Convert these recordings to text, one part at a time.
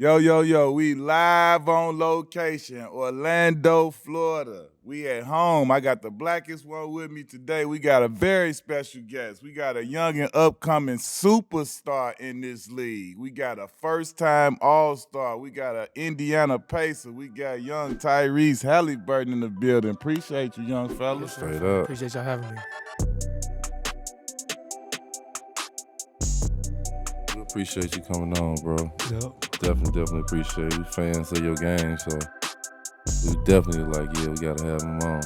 Yo, we live on location, Orlando, Florida. We at home. I got the blackest one with me today. We got a very special guest. We got a young and upcoming superstar in this league. We got a first-time All-Star. We got an Indiana Pacer. We got young Tyrese Haliburton in the building. Appreciate you, young fellas. Straight up. Appreciate y'all having me. We appreciate you coming on, bro. Yep. Definitely appreciate it. We fans of your game, so we definitely we gotta have him on.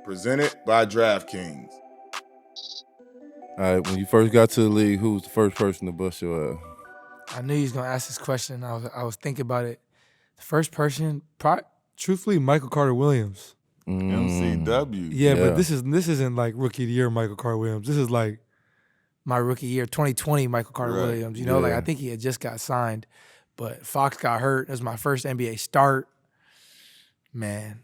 Presented by DraftKings. All right, when you first got to the league, who was the first person to bust your ass? I knew he was gonna ask this question. I was thinking about it. The first person, truthfully, Michael Carter Williams. MCW. Yeah, but this isn't like rookie of the year Michael Carter Williams. This is like my rookie year, 2020 Michael Carter Williams. You know, I think he had just got signed, but Fox got hurt. It was my first NBA start. Man,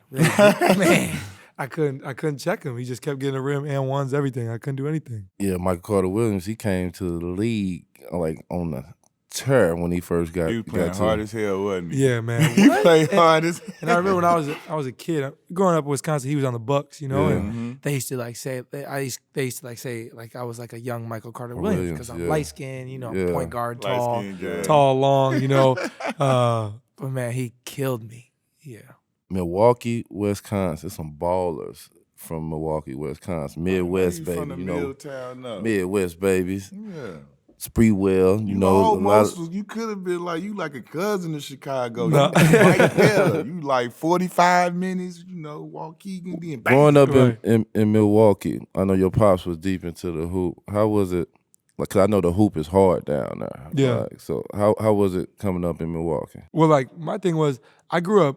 I couldn't check him. He just kept getting the rim and ones, everything. I couldn't do anything. Yeah, Michael Carter Williams, he came to the league on the tear when he first got. He was playing hard as hell, wasn't he? Yeah, man. He played hard as hell. And I remember when I was a kid, growing up in Wisconsin, he was on the Bucks, you know, and they used to say I was like a young Michael Carter Williams because I'm light skinned, you know, point guard, tall, long, you know. But man, he killed me. Yeah. Milwaukee, Wisconsin, some ballers from Milwaukee, Wisconsin, Midwest baby, from the Milltown, no. Midwest babies. Yeah. Spreewell, you know. Almost, you could have been like, you like a cousin of Chicago. No. You right there. You like 45 minutes, you know, Waukegan, then bang. Growing up in Milwaukee, I know your pops was deep into the hoop. How was it? Like, 'cause I know the hoop is hard down there. Yeah. Like, so how was it coming up in Milwaukee? Well, like, my thing was, I grew up,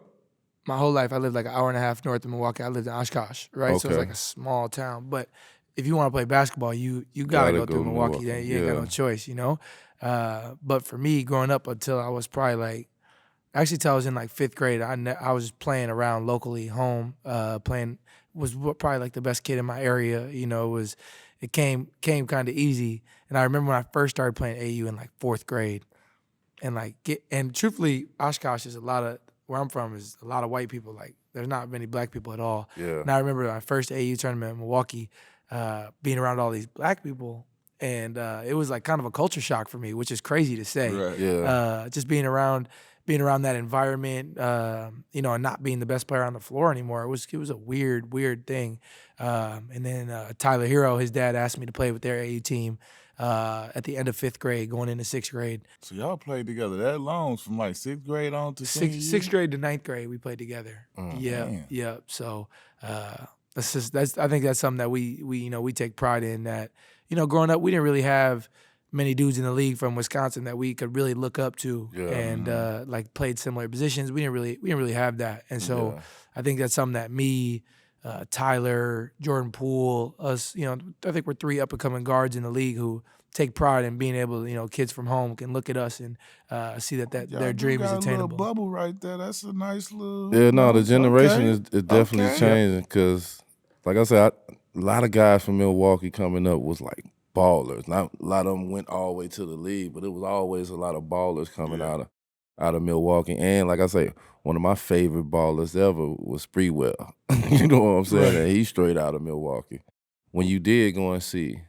my whole life, I lived like an hour and a half north of Milwaukee. I lived in Oshkosh, right? So it's like a small town. But if you want to play basketball, you gotta go through Milwaukee. You ain't got no choice, you know. But for me, growing up until I was probably till I was in like 5th grade, I was playing around locally, home, was probably like the best kid in my area. You know, it came kind of easy. And I remember when I first started playing AU in like 4th grade, and truthfully, Oshkosh is where I'm from is a lot of white people. Like, there's not many black people at all. Yeah. And I remember my first AU tournament in Milwaukee, being around all these black people, and it was like kind of a culture shock for me, which is crazy to say. Right. Yeah. Just being around that environment, you know, and not being the best player on the floor anymore. It was a weird thing. And then Tyler Herro, his dad, asked me to play with their AU team at the end of 5th grade, going into 6th grade. So y'all played together that long, from like 6th grade on to 6th grade to 9th grade, we played together. Yeah. So I think that's something that we take pride in. That, you know, growing up, we didn't really have many dudes in the league from Wisconsin that we could really look up to and like played similar positions. We didn't really have that, and so I think that's something that me, Tyler, Jordan Poole, us, you know, I think we're 3 up and coming guards in the league who take pride in being able to, you know, kids from home can look at us and see that their dream is attainable. A little bubble right there. That's a nice little. Yeah, no, the generation is definitely changing because, like I said, a lot of guys from Milwaukee coming up was like ballers. Not a lot of them went all the way to the league, but it was always a lot of ballers coming out of Milwaukee. And like I say, one of my favorite ballers ever was Spreewell. You know what I'm saying? Right. And he's straight out of Milwaukee. When you did go and see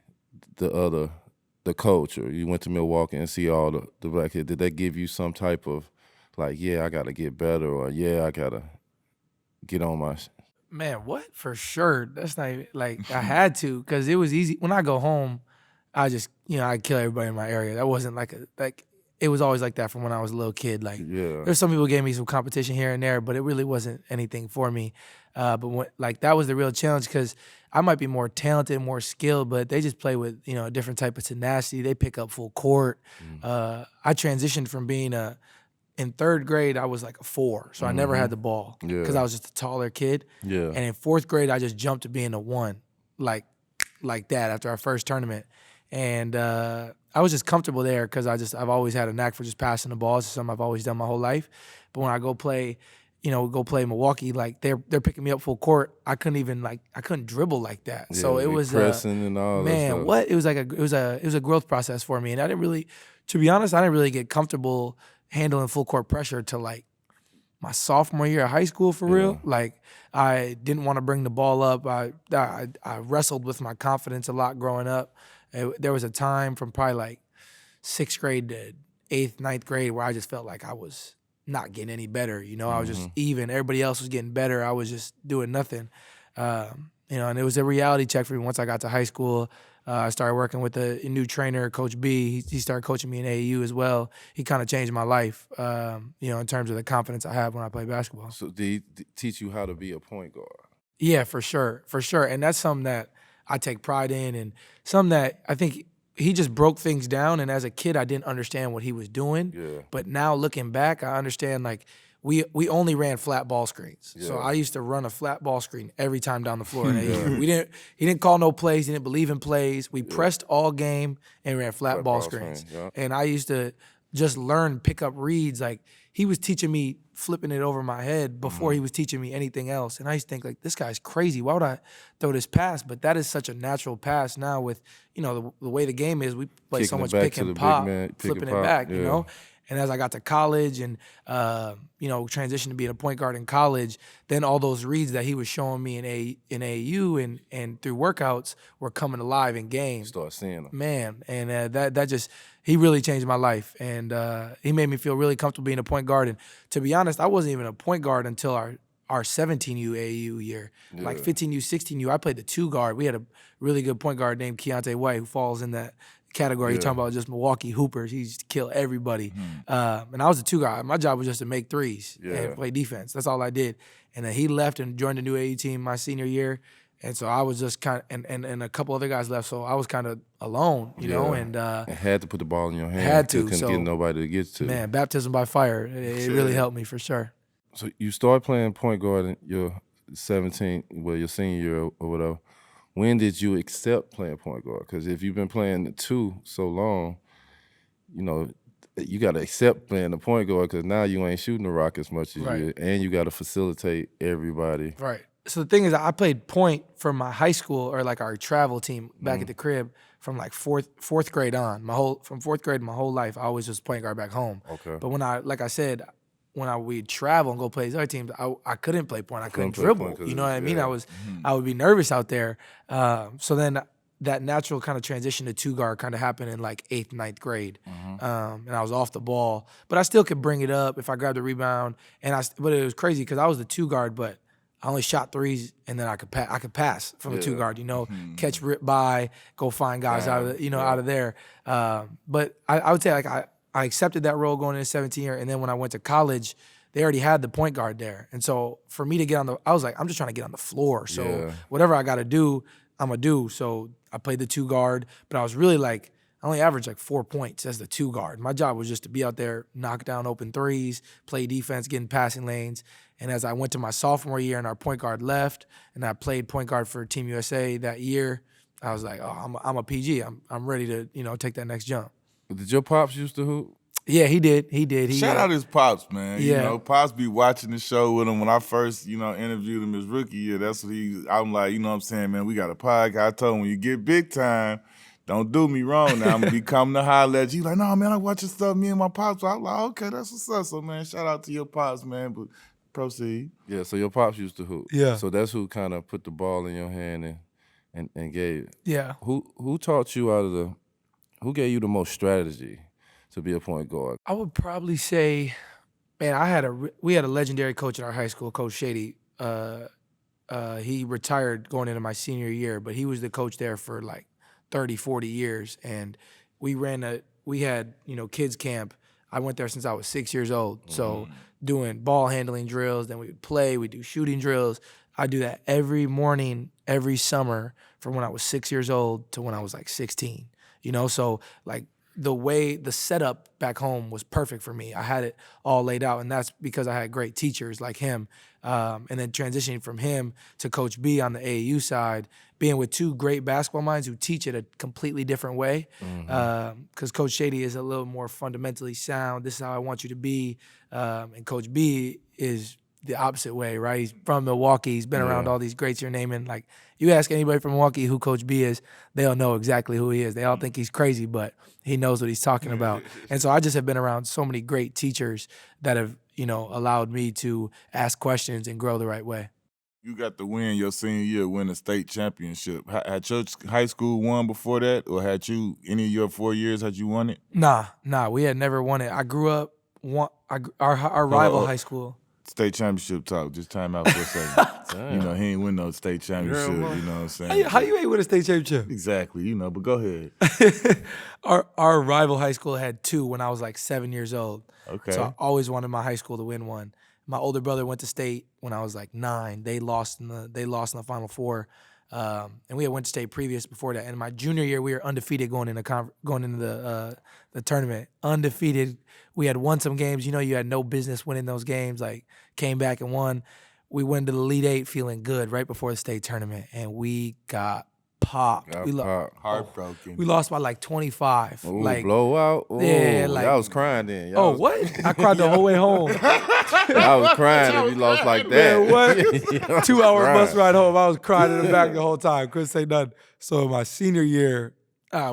the coach, or you went to Milwaukee and see all the black kids, did that give you some type of like, I got to get better, or I got to get on my Man, what? For sure. That's not even, like, I had to, because it was easy. When I go home, I just, you know, I'd kill everybody in my area. That wasn't it was always like that from when I was a little kid. Like, there's some people who gave me some competition here and there, but it really wasn't anything for me. But that was the real challenge, because I might be more talented, more skilled, but they just play with, you know, a different type of tenacity. They pick up full court. I transitioned from being in 3rd grade, I was like a 4, so I never had the ball because I was just a taller kid. Yeah. And in 4th grade, I just jumped to being a 1, like that after our first tournament. And I was just comfortable there because I've always had a knack for just passing the ball. It's something I've always done my whole life. But when I go play go play Milwaukee, like they're picking me up full court. I couldn't dribble like that. Yeah, so it was pressing and all that stuff. What it was like it was a growth process for me, and I didn't really, to be honest, I didn't really get comfortable handling full court pressure till like my sophomore year of high school for real. Like I didn't want to bring the ball up. I wrestled with my confidence a lot growing up. There was a time from probably like 6th grade to 8th, 9th grade where I just felt like I was not getting any better. I was just even. Everybody else was getting better. I was just doing nothing. And it was a reality check for me once I got to high school. I started working with a new trainer, Coach B. He started coaching me in AAU as well. He kind of changed my life, in terms of the confidence I have when I play basketball. So did he teach you how to be a point guard? Yeah, for sure. And that's something that I take pride in, and something that I think he just broke things down. And as a kid, I didn't understand what he was doing. Yeah. But now looking back, I understand like we only ran flat ball screens. Yeah. So I used to run a flat ball screen every time down the floor. He didn't call no plays. He didn't believe in plays. We pressed all game and ran flat ball screens. Yeah. And I used to just learn, pick up reads. Like he was teaching me flipping it over my head before he was teaching me anything else. And I used to think like, this guy's crazy. Why would I throw this pass? But that is such a natural pass now with, the way the game is. We play so much pick and pop, flipping it back, And as I got to college and, transitioned to being a point guard in college, then all those reads that he was showing me in AAU and through workouts were coming alive in games. Start seeing them. Man, and that just, he really changed my life. And he made me feel really comfortable being a point guard. And to be honest, I wasn't even a point guard until our 17U AAU year. Yeah. Like 15U, 16U, I played the 2 guard. We had a really good point guard named Keontae White who falls in that category. You're talking about just Milwaukee hoopers. He used to kill everybody. And I was a 2 guard. My job was just to make threes and play defense. That's all I did. And then he left and joined the new AAU team my senior year. And so I was just kind of, and a couple other guys left, so I was kind of alone, you know, and had to put the ball in your hand. Had to. Couldn't get nobody to get to. Man, baptism by fire. It really helped me for sure. So you started playing point guard in your 17, your senior year or whatever. When did you accept playing point guard? Because if you've been playing the 2 so long, you got to accept playing the point guard because now you ain't shooting the rock as much as you, and you got to facilitate everybody. Right. So the thing is, I played point for my high school or like our travel team back at the crib from like fourth grade on. From 4th grade my whole life, I was just point guard back home. Okay. But when we'd travel and go play these other teams, I couldn't play point. I couldn't dribble. You know what I mean? I would be nervous out there. So then that natural kind of transition to 2 guard kind of happened in like 8th, 9th grade. And I was off the ball. But I still could bring it up if I grabbed the rebound. But it was crazy because I was the 2 guard, but I only shot threes, and then I could pass from the 2 guard. Catch, rip by, go find guys out of there. But I would say like I accepted that role going into 17 year, and then when I went to college, they already had the point guard there, and so for me to get I was like, I'm just trying to get on the floor. So whatever I got to do, I'm gonna do. So I played the 2 guard, but I was really like, I only averaged like 4 points as the 2 guard. My job was just to be out there, knock down open threes, play defense, get in passing lanes. And as I went to my sophomore year and our point guard left, and I played point guard for Team USA that year, I was like, oh, I'm a PG. I'm ready to take that next jump. Did your pops used to hoop? Yeah, he did. Shout out his pops, man. Yeah. Pops be watching the show with him. When I first, interviewed him his rookie year, that's what I'm like, what I'm saying, man, we got a podcast. I told him, when you get big time, don't do me wrong now. I'm going to be coming to holler at you. He's like, no, man, I watch your stuff, me and my pops. I'm like, okay, that's what's up. So, man, shout out to your pops, man. But proceed. Yeah, so your pops used to hoop. Yeah. So that's who kind of put the ball in your hand and gave it. Yeah. Who taught you who gave you the most strategy to be a point guard? I would probably say, man, we had a legendary coach in our high school, Coach Shady. He retired going into my senior year, but he was the coach there for like 30, 40 years. And we had, kids camp. I went there since I was 6 years old. So doing ball handling drills, then we would play, we do shooting drills. I do that every morning, every summer from when I was 6 years old to when I was like 16. So like the setup back home was perfect for me. I had it all laid out, and that's because I had great teachers like him. And then transitioning from him to Coach B on the AAU side, being with 2 great basketball minds who teach it a completely different way. Because Coach Shady is a little more fundamentally sound. This is how I want you to be. And Coach B is the opposite way, right? He's from Milwaukee. He's been around all these greats you're naming. Like, you ask anybody from Milwaukee who Coach B is, they'll know exactly who he is. They all think he's crazy, but he knows what he's talking about. And so I just have been around so many great teachers that have, allowed me to ask questions and grow the right way. You got to win your senior year, win a state championship. Had your high school won before that, or had you, any of your 4 years, had you won it? Nah, we had never won it. I grew up, our rival high school. State championship talk. Just time out for a second. He ain't win no state championship. You know what I'm saying? How you ain't win a state championship? Exactly. But go ahead. Our rival high school had 2 when I was like 7 years old. Okay. So I always wanted my high school to win one. My older brother went to state when I was like 9. They lost in the Final Four, and we had went to state previous before that. And my junior year, we were undefeated going into the tournament. Undefeated. We had won some games. You had no business winning those games. Like, came back and won. We went to the Elite Eight feeling good right before the state tournament, and we got popped. Heartbroken. We lost by like 25. Ooh, like blowout. Ooh, yeah, like y'all was crying then. What? I cried the whole way home. I was crying if you lost like that. Man, what? 2 hour bus ride home. I was crying in the back the whole time. Couldn't say nothing. So my senior year,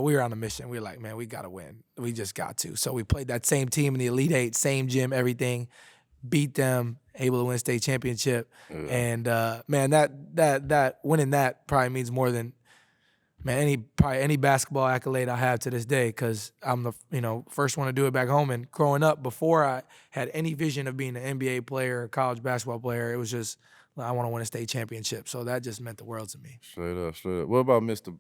we were on a mission. We were like, man, we got to win. We just got to. So we played that same team in the Elite Eight, same gym, everything. Beat them, able to win state championship. And man, that winning that probably means more than any basketball accolade I have to this day, because I'm the first one to do it back home. And growing up, before I had any vision of being an NBA player or college basketball player, it was just, I want to win a state championship. So that just meant the world to me. Straight up. What about Mr.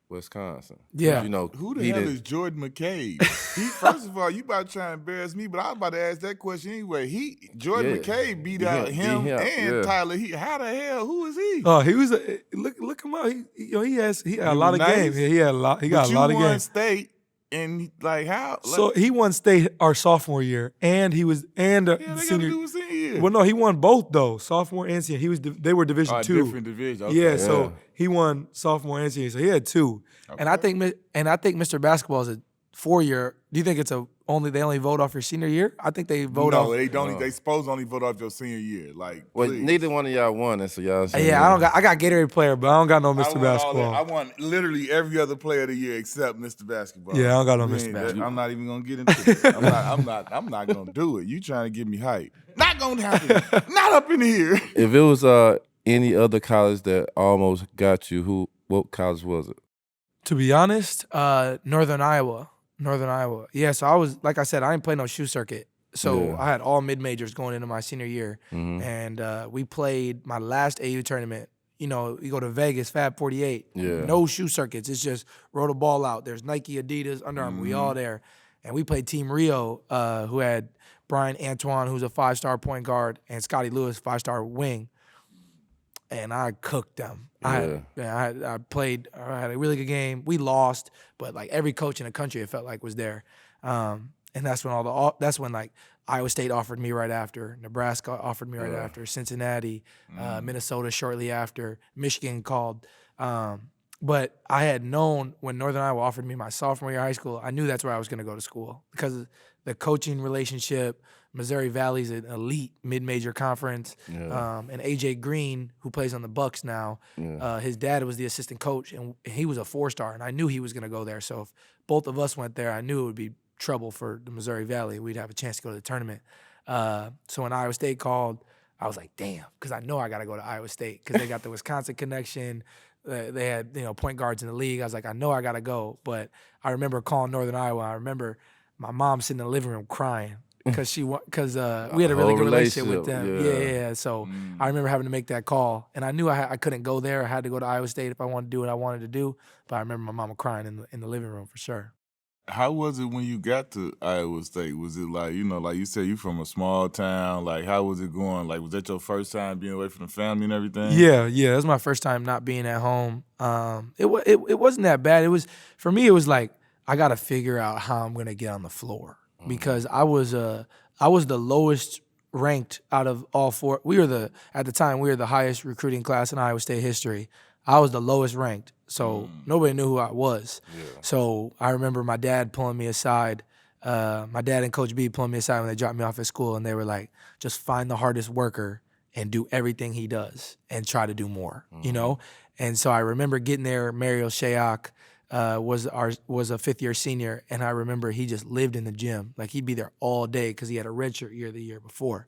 Wisconsin? Yeah. Who the hell is Jordan McCabe? First of all, you about to try and embarrass me, but I was about to ask that question anyway. Jordan McCabe beat out him and Tyler. How the hell? Who is he? Oh, he was look him up. He had a lot of games. He got a lot of games. You won state, and like how? So he won state our sophomore year, and he was senior. Senior year. Well, no, he won both though, sophomore and senior. They were Division II. Different division. Okay. Yeah, so he won sophomore and senior, so he had 2. Okay. And I think Mr. Basketball is a 4-year. Do you think they only vote off your senior year? I think they vote off. No, they don't. They supposed to only vote off your senior year. Like, well, neither one of y'all won it, so y'all. I got Gatorade player, but I don't got no Mr. Basketball. I won literally every other player of the year except Mr. Basketball. Yeah, I don't got no Mr. Basketball. I'm not even gonna get into it. I'm not gonna do it. You trying to get me hype? Not gonna happen. Not up in here. If it was any other college that almost got you, what college was it? To be honest, Northern Iowa. Yeah, so I was, like I said, I didn't play no shoe circuit. So I had all mid-majors going into my senior year. Mm-hmm. And we played my last AU tournament. You go to Vegas, Fab 48. Yeah. No shoe circuits. It's just roll the ball out. There's Nike, Adidas, Under Armour. We all there. And we played Team Rio, who had Brian Antoine, who's a 5-star point guard, and Scotty Lewis, 5-star wing. And I cooked them. I had a really good game. We lost, but like every coach in the country, it felt like was there. And that's when like Iowa State offered me right after, Nebraska offered me right after, Cincinnati, Minnesota shortly after, Michigan called. But I had known when Northern Iowa offered me my sophomore year of high school, I knew that's where I was going to go to school because of the coaching relationship. Missouri Valley's an elite mid-major conference. Yeah. And AJ Green, who plays on the Bucks now, his dad was the assistant coach, and he was a 4-star, and I knew he was going to go there. So if both of us went there, I knew it would be trouble for the Missouri Valley. We'd have a chance to go to the tournament. So when Iowa State called, I was like, damn, because I know I got to go to Iowa State because they got the Wisconsin connection. They had point guards in the league. I was like, I know I got to go. But I remember calling Northern Iowa. I remember my mom sitting in the living room crying because we had a really good relationship with them. Yeah. So I remember having to make that call. And I knew I couldn't go there. I had to go to Iowa State if I wanted to do what I wanted to do. But I remember my mama crying in the living room for sure. How was it when you got to Iowa State? Was it like, like you said, you from a small town. Like, how was it going? Like, was that your first time being away from the family and everything? Yeah. It was my first time not being at home. It wasn't that bad. For me, it was like, I got to figure out how I'm going to get on the floor because I was the lowest ranked out of all 4. At the time, we were the highest recruiting class in Iowa State history. I was the lowest ranked, so nobody knew who I was. Yeah. So I remember my dad pulling me aside, my dad and Coach B pulling me aside when they dropped me off at school, and they were like, just find the hardest worker and do everything he does and try to do more, you know? And so I remember getting there. Mario Shayak was a fifth-year senior, and I remember he just lived in the gym. Like, he'd be there all day because he had a redshirt year the year before.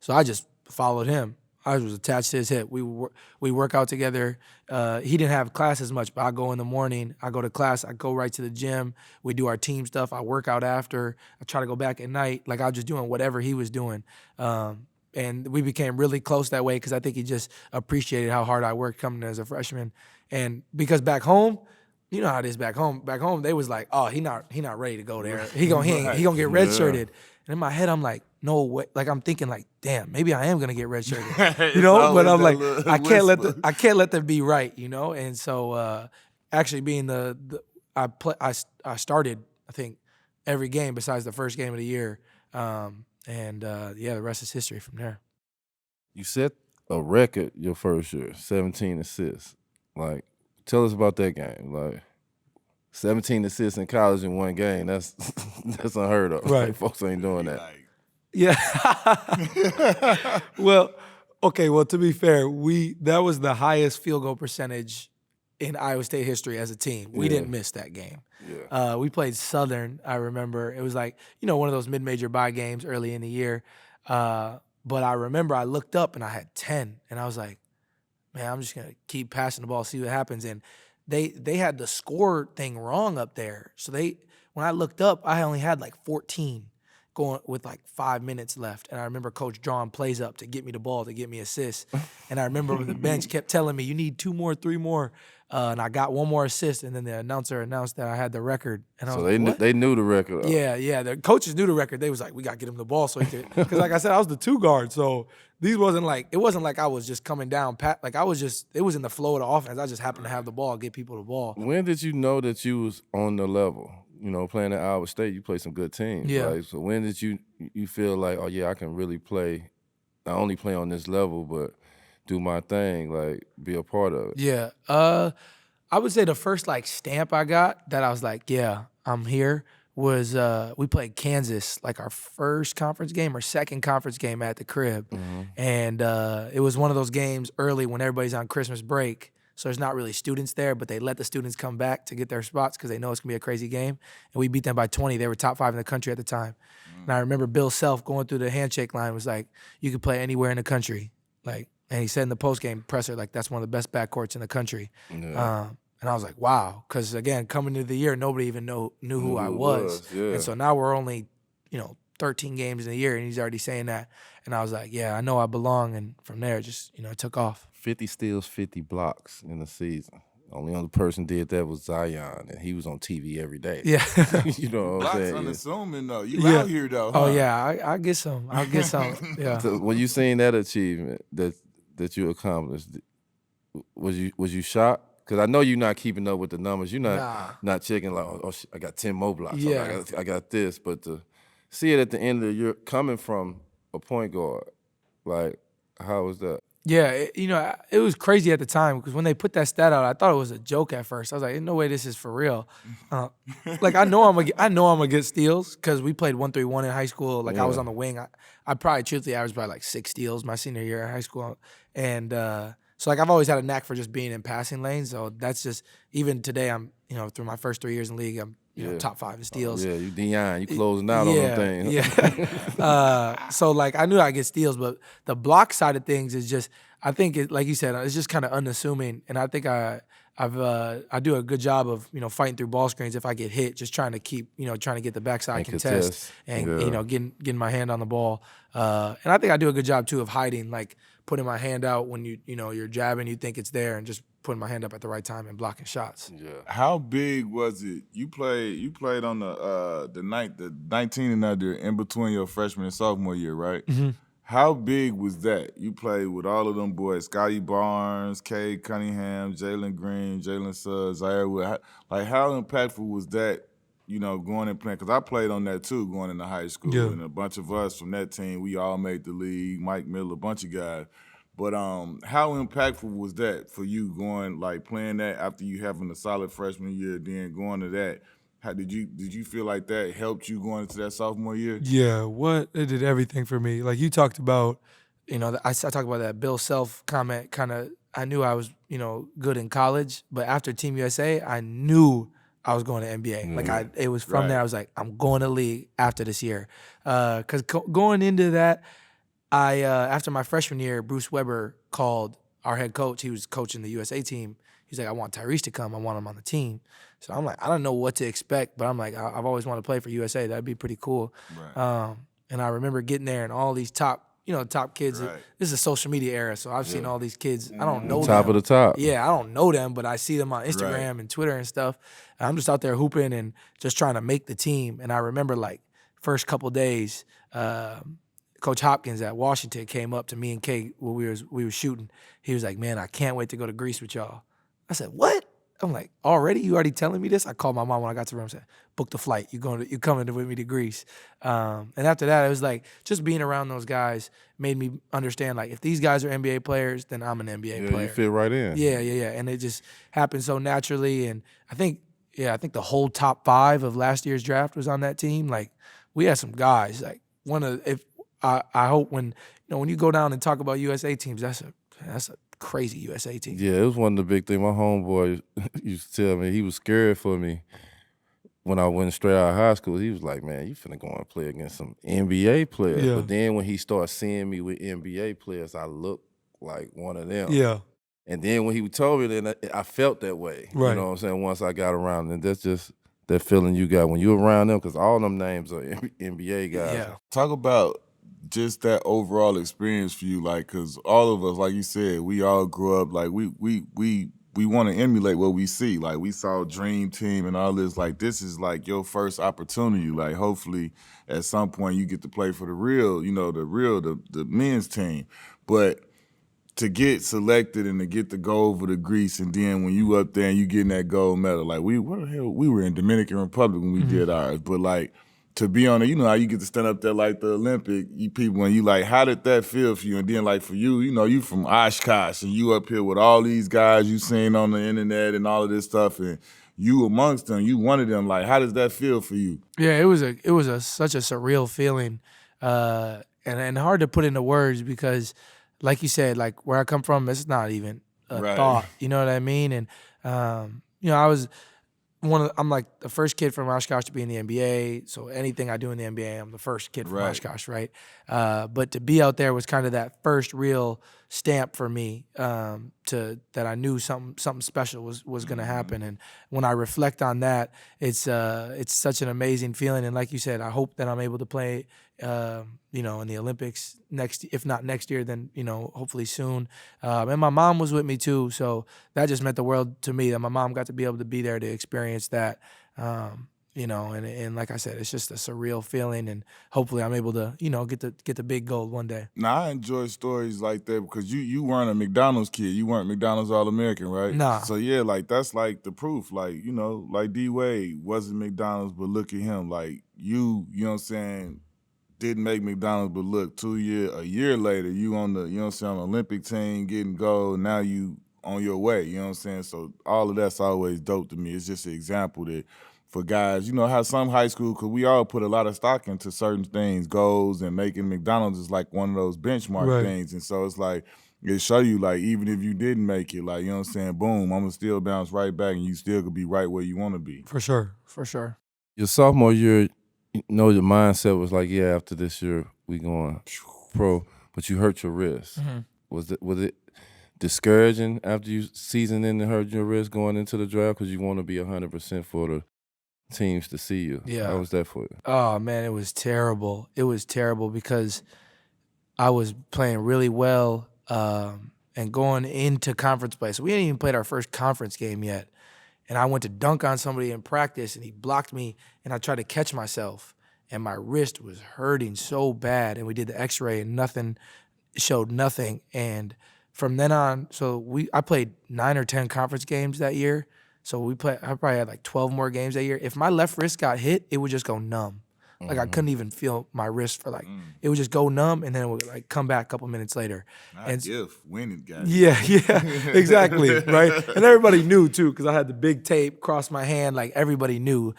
So I just followed him. I was attached to his hip. We work out together. He didn't have class as much, but I go in the morning. I go to class. I go right to the gym. We do our team stuff. I work out after. I try to go back at night. Like, I was just doing whatever he was doing. And we became really close that way because I think he just appreciated how hard I worked coming in as a freshman. And because back home, you know how it is back home. Back home, they was like, "Oh, he not ready to go there. He gonna get redshirted." And in my head, I'm like, "No way!" Like, I'm thinking, like, "Damn, maybe I am gonna get redshirted," you know. But I'm like, I can't let that be right, you know. And so, actually, being I started, I think, every game besides the first game of the year. The rest is history from there. You set a record your first year, 17 assists. Like, tell us about that game. Like, 17 assists in college in one game, that's unheard of. Right. Like, folks ain't doing that. Yeah. Well, to be fair, that was the highest field goal percentage in Iowa State history as a team. We didn't miss that game. Yeah. We played Southern, I remember. It was like, one of those mid-major bye games early in the year. But I remember I looked up and I had 10. And I was like, man, I'm just going to keep passing the ball, see what happens. And they had the score thing wrong up there. So when I looked up, I only had like 14 going with like 5 minutes left. And I remember Coach drawing plays up to get me the ball, to get me assists. And I remember the bench kept telling me, you need 2 more, 3 more. And I got 1 more assist, and then the announcer announced that I had the record. And I was like, they knew the record. Yeah. The coaches knew the record. They was like, we got to get him the ball so he could. Because like I said, I was the 2 guard, so it wasn't like I was just coming down. Like it was in the flow of the offense. I just happened to have the ball, get people the ball. When did you know that you was on the level? Playing at Iowa State, you played some good teams. Yeah. Right? So when did you feel like, oh yeah, I can really play, not only play on this level, but do my thing, like be a part of it? Yeah. I would say the first like stamp I got that I was like, yeah, I'm here, was we played Kansas, like our first conference game or second conference game at the crib. Mm-hmm. And it was one of those games early when everybody's on Christmas break. So there's not really students there, but they let the students come back to get their spots because they know it's going to be a crazy game. And we beat them by 20. They were top 5 in the country at the time. And I remember Bill Self going through the handshake line was like, you can play anywhere in the country. Like, and he said in the postgame presser, like, that's one of the best backcourts in the country. Yeah. And I was like, wow. Because, again, coming into the year, nobody even knew who I was. Yeah. And so now we're only, 13 games in a year, and he's already saying that. And I was like, yeah, I know I belong. And from there, just, it took off. 50 steals, 50 blocks in the season. Only other person did that was Zion, and he was on TV every day. Yeah. You know what I'm saying? Blocks unassuming, though. You out here, though. Huh? Oh, yeah. I'll get some. Yeah. So when you seen that achievement that you accomplished, was you shocked? Because I know you're not keeping up with the numbers. You're not checking like, I got 10 more blocks. Yeah. I got this. But to see it at the end of the year coming from a point guard, like, how was that? Yeah, it was crazy at the time because when they put that stat out, I thought it was a joke at first. I was like, "Ain't no way this is for real." Like I know I'm gonna get steals because we played 1-3-1 in high school. Like I was on the wing. I probably truthfully averaged probably like 6 steals my senior year in high school, and so like I've always had a knack for just being in passing lanes. So that's just even today. I'm through my first 3 years in the league, I'm top 5 in steals. Yeah, you Deion, you closing out on them things. Yeah. So like I knew I'd get steals, but the block side of things is just, I think it, like you said, it's just kind of unassuming, and I think I do a good job of fighting through ball screens if I get hit, just trying to keep trying to get the backside contest and getting my hand on the ball. And I think I do a good job too of hiding, like putting my hand out when you're jabbing, you think it's there, and just putting my hand up at the right time and blocking shots. Yeah. How big was it? You played on the 19 and under in between your freshman and sophomore year, right? Mm-hmm. How big was that? You played with all of them boys: Scotty Barnes, Cade Cunningham, Jalen Green, Jalen Suggs, Zaire Wood. Like, how impactful was that? Going and playing, because I played on that too, going into high school, and a bunch of us from that team, we all made the league. Mike Miller, a bunch of guys. But how impactful was that for you going, like, playing that after you having a solid freshman year, then going to that? How did you feel like that helped you going into that sophomore year? Yeah, it did everything for me. Like you talked about, I talk about that Bill Self comment. Kind of, I knew I was good in college, but after Team USA, I knew I was going to NBA. Like it was from there. I was like, I'm going to league after this year, because going into that, I after my freshman year, Bruce Weber called our head coach. He was coaching the USA team. He's like, I want Tyrese to come. I want him on the team. So I'm like, I don't know what to expect, but I'm like, I've always wanted to play for USA. That'd be pretty cool. Right. And I remember getting there and all these top kids. Right. This is a social media era, so I've seen all these kids. I don't know them. Top of the top. Yeah, I don't know them, but I see them on Instagram and Twitter and stuff. And I'm just out there hooping and just trying to make the team. And I remember like first couple days, Coach Hopkins at Washington came up to me and Kate when we were shooting. He was like, "Man, I can't wait to go to Greece with y'all." I said, "What?" I'm like, "Already? You already telling me this?" I called my mom when I got to the room and said, "Book the flight. You coming with me to Greece." And after that, it was like just being around those guys made me understand, like, if these guys are NBA players, then I'm an NBA player. You fit right in. Yeah. And it just happened so naturally. And I think the whole top 5 of last year's draft was on that team. Like, we had some guys. Like, I hope when you go down and talk about USA teams, that's a crazy USA team. Yeah, it was one of the big things. My homeboy used to tell me he was scared for me when I went straight out of high school. He was like, "Man, you finna go and play against some NBA players." Yeah. But then when he started seeing me with NBA players, I looked like one of them. Yeah. And then when he told me that, I felt that way. Right. You know what I'm saying? Once I got around, and that's just that feeling you got when you're around them, because all them names are NBA guys. Yeah. Talk about just that overall experience for you, like, because all of us, like you said, we all grew up, like, we want to emulate what we see. Like, we saw Dream Team and all this. Like, this is, like, your first opportunity. Like, hopefully, at some point, you get to play for the real, the men's team. But to get selected and to get to go over to Greece, and then when you up there and you getting that gold medal, like, we were in Dominican Republic when we did ours, but, like, to be on it, how you get to stand up there like the Olympic, you people, and you like, how did that feel for you? And then, like, for you, you from Oshkosh, and you up here with all these guys you seen on the internet and all of this stuff, and you amongst them, you one of them. Like, how does that feel for you? Yeah, it was such a surreal feeling, and hard to put into words because, like you said, like where I come from, it's not even a thought. You know what I mean? And I was. I'm like the first kid from Oshkosh to be in the NBA. So anything I do in the NBA, I'm the first kid from Oshkosh, right? But to be out there was kind of that first real stamp for me that I knew something special was going to happen. And when I reflect on that, it's such an amazing feeling. And like you said, I hope that I'm able to play in the Olympics if not next year, then hopefully soon. And my mom was with me too, so that just meant the world to me that my mom got to be able to be there to experience that. And like I said, it's just a surreal feeling, and hopefully I'm able to get the big gold one day. Now, I enjoy stories like that because you weren't a McDonald's kid. You weren't McDonald's All-American, right? Nah. So yeah, like that's like the proof. Like, like D-Wade wasn't McDonald's, but look at him. Like you know what I'm saying, didn't make McDonald's, but look, a year later, you on the, on the Olympic team getting gold. Now you on your way, you know what I'm saying? So all of that's always dope to me. It's just an example that for guys, how some high school, because we all put a lot of stock into certain things, goals, and making McDonald's is like one of those benchmark things. And so it's like, it show you, like, even if you didn't make it, like, you know what I'm saying, boom, I'm going to still bounce right back, and you still could be right where you want to be. For sure. Your sophomore year, your mindset was like, yeah, after this year, we going pro, but you hurt your wrist. Mm-hmm. Was it discouraging after you season in and hurt your wrist going into the draft because you want to be 100% for the teams to see you? Yeah. How was that for you? Oh, man, it was terrible. It was terrible because I was playing really well and going into conference play. So we hadn't even played our first conference game yet. And I went to dunk on somebody in practice, and he blocked me, and I tried to catch myself, and my wrist was hurting so bad. And we did the X-ray, and showed nothing. And from then on, I played 9 or 10 conference games that year. So I probably had like 12 more games that year. If my left wrist got hit, it would just go numb. Like I couldn't even feel my wrist for it would just go numb, and then it would like come back a couple minutes later. When it got yeah, exactly, right. And everybody knew too, because I had the big tape across my hand. Like everybody knew.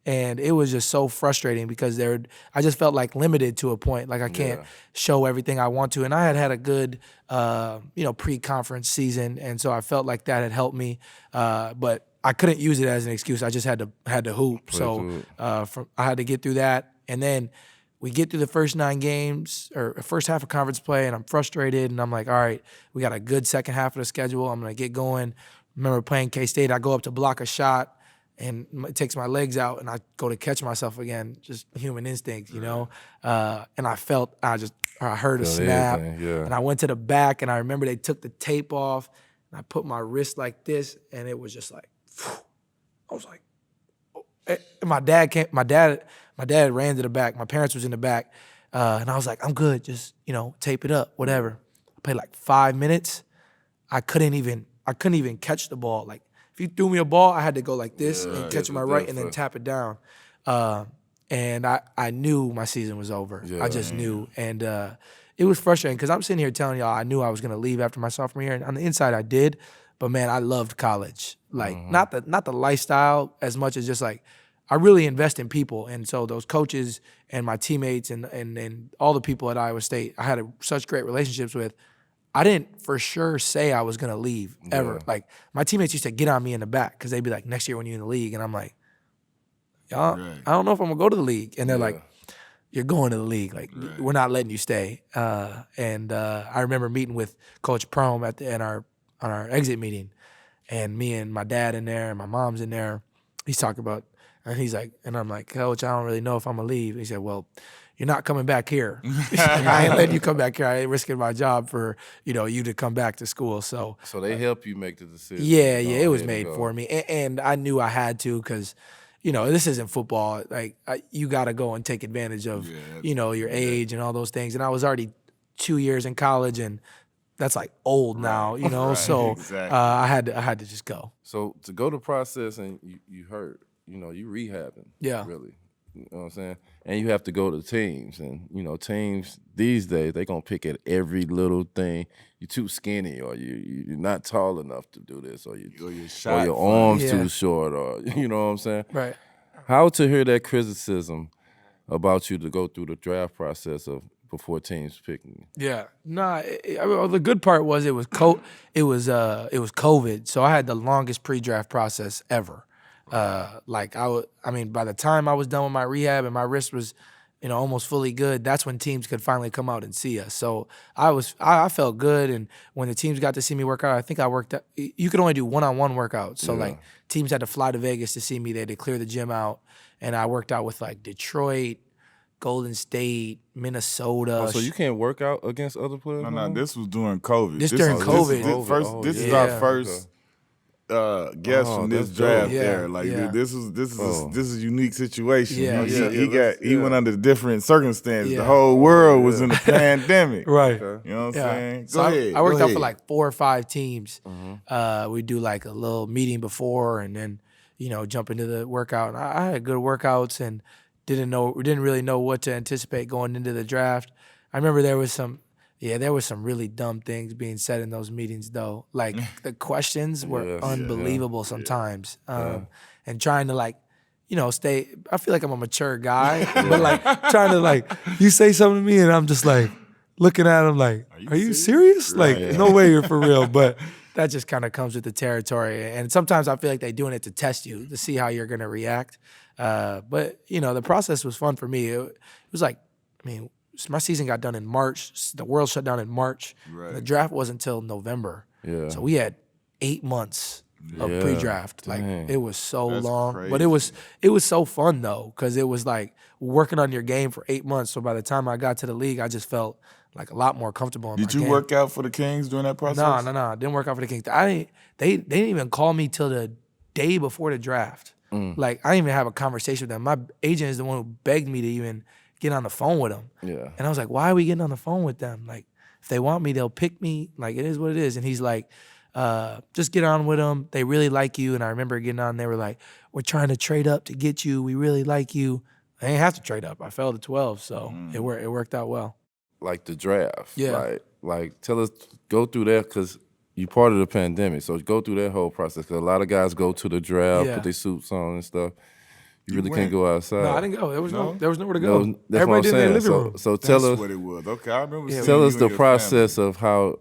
And it was just so frustrating because I just felt like limited to a point. Like I can't show everything I want to. And I had a good, pre-conference season, and so I felt like that had helped me. But I couldn't use it as an excuse. I just had to hoop. I had to get through that, and then we get through the first 9 games or first half of conference play, and I'm frustrated. And I'm like, all right, we got a good second half of the schedule. I'm gonna get going. Remember playing K-State? I go up to block a shot, and it takes my legs out, and I go to catch myself again, just human instinct, you know? And I heard a snap, and I went to the back, and I remember they took the tape off, and I put my wrist like this, and it was just like, phew. I was like, oh. And my dad ran to the back. My parents was in the back, and I was like, I'm good, just, tape it up, whatever. I played like 5 minutes. I couldn't even catch the ball. Like, if you threw me a ball, I had to go like this and catch my right and then tap it down. And I knew my season was over. I just knew. And it was frustrating because I'm sitting here telling y'all I knew I was going to leave after my sophomore year. And on the inside, I did. But, man, I loved college. Like, not the lifestyle as much as just, like, I really invest in people. And so those coaches and my teammates and all the people at Iowa State I had such great relationships with. I didn't for sure say I was going to leave ever. Like, my teammates used to get on me in the back because they'd be like, next year when you're in the league. And I'm like, y'all, I don't know if I'm going to go to the league. And they're like, you're going to the league. Like, we're not letting you stay. And I remember meeting with Coach Prom on our exit meeting. And me and my dad in there and my mom's in there. He's talking about, and he's like, and I'm like, Coach, I don't really know if I'm going to leave. He said, well, you're not coming back here. I ain't letting you come back here. I ain't risking my job for, you to come back to school. So they help you make the decision. Yeah, it was made for me. And I knew I had to because, this isn't football. Like, you got to go and take advantage of, your age and all those things. And I was already 2 years in college, and that's like old now, So exactly. I had to just go. So to go to process and you hurt, you rehabbing. Yeah. Really. You know what I'm saying? And you have to go to teams. And, teams these days, they're going to pick at every little thing. You're too skinny, or you're not tall enough to do this, or your arms too short, or, you know what I'm saying? Right. How to hear that criticism about you to go through the draft process before teams picking you? Yeah. The good part was it was COVID. So I had the longest pre-draft process ever. By the time I was done with my rehab and my wrist was, almost fully good, that's when teams could finally come out and see us. So I felt good, and when the teams got to see me work out, I think I worked out. You could only do one-on-one workouts. So like teams had to fly to Vegas to see me. They had to clear the gym out, and I worked out with like Detroit, Golden State, Minnesota. Oh, so you can't work out against other players? No, this was during COVID. This during COVID. This is our first guest from this draft there. Like this is a unique situation. He went under different circumstances. The whole world was in a pandemic. Right. You know what I'm saying? Go ahead. I worked out for like 4 or 5 teams. We do like a little meeting before, and then jump into the workout. And I had good workouts and didn't really know what to anticipate going into the draft. I remember there was some really dumb things being said in those meetings, though. Like, the questions were unbelievable sometimes. And trying to, stay, I feel like I'm a mature guy, but, like, trying to, you say something to me, and I'm just, like, looking at him like, are you serious? Right. Like, no way you're for real. But that just kind of comes with the territory. And sometimes I feel like they're doing it to test you, to see how you're going to react. But, the process was fun for me. It was like, my season got done in March. The world shut down in March. Right. The draft wasn't until November. Yeah. So we had 8 months of pre-draft. Like, it was so long. Crazy. But it was so fun, though, because it was like working on your game for 8 months. So by the time I got to the league, I just felt like a lot more comfortable in my game. Did you work out for the Kings during that process? No. I didn't work out for the Kings. They didn't even call me till the day before the draft. Like, I didn't even have a conversation with them. My agent is the one who begged me to even get on the phone with them. Yeah. And I was like, why are we getting on the phone with them? Like, if they want me, they'll pick me. Like, it is what it is. And he's like, just get on with them. They really like you. And I remember getting on, they were like, we're trying to trade up to get you. We really like you. I didn't have to trade up. I fell to 12, so it worked out well. Like the draft. Yeah. Like tell us, go through that, because you part of the pandemic. So go through that whole process, because a lot of guys go to the draft, put their suits on and stuff. You really can't go outside. No, I didn't go. There was nowhere to go. No, that's Everybody what I'm did in their saying. living room. So tell us what it was. Okay, I remember seeing tell you us and the your process family. of how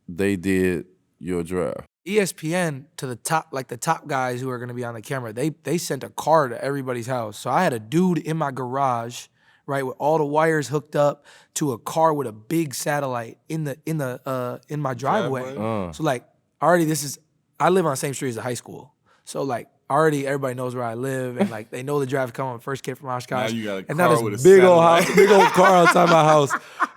they did your draft. ESPN to the top guys who are going to be on the camera. They sent a car to everybody's house. So I had a dude in my garage, right, with all the wires hooked up to a car with a big satellite in my driveway. So like already I live on the same street as the high school. So like already everybody knows where I live and like they know the draft coming. First kid from Oshkosh. Now you got a and car now with this a big old satellite. house, big old car outside my house.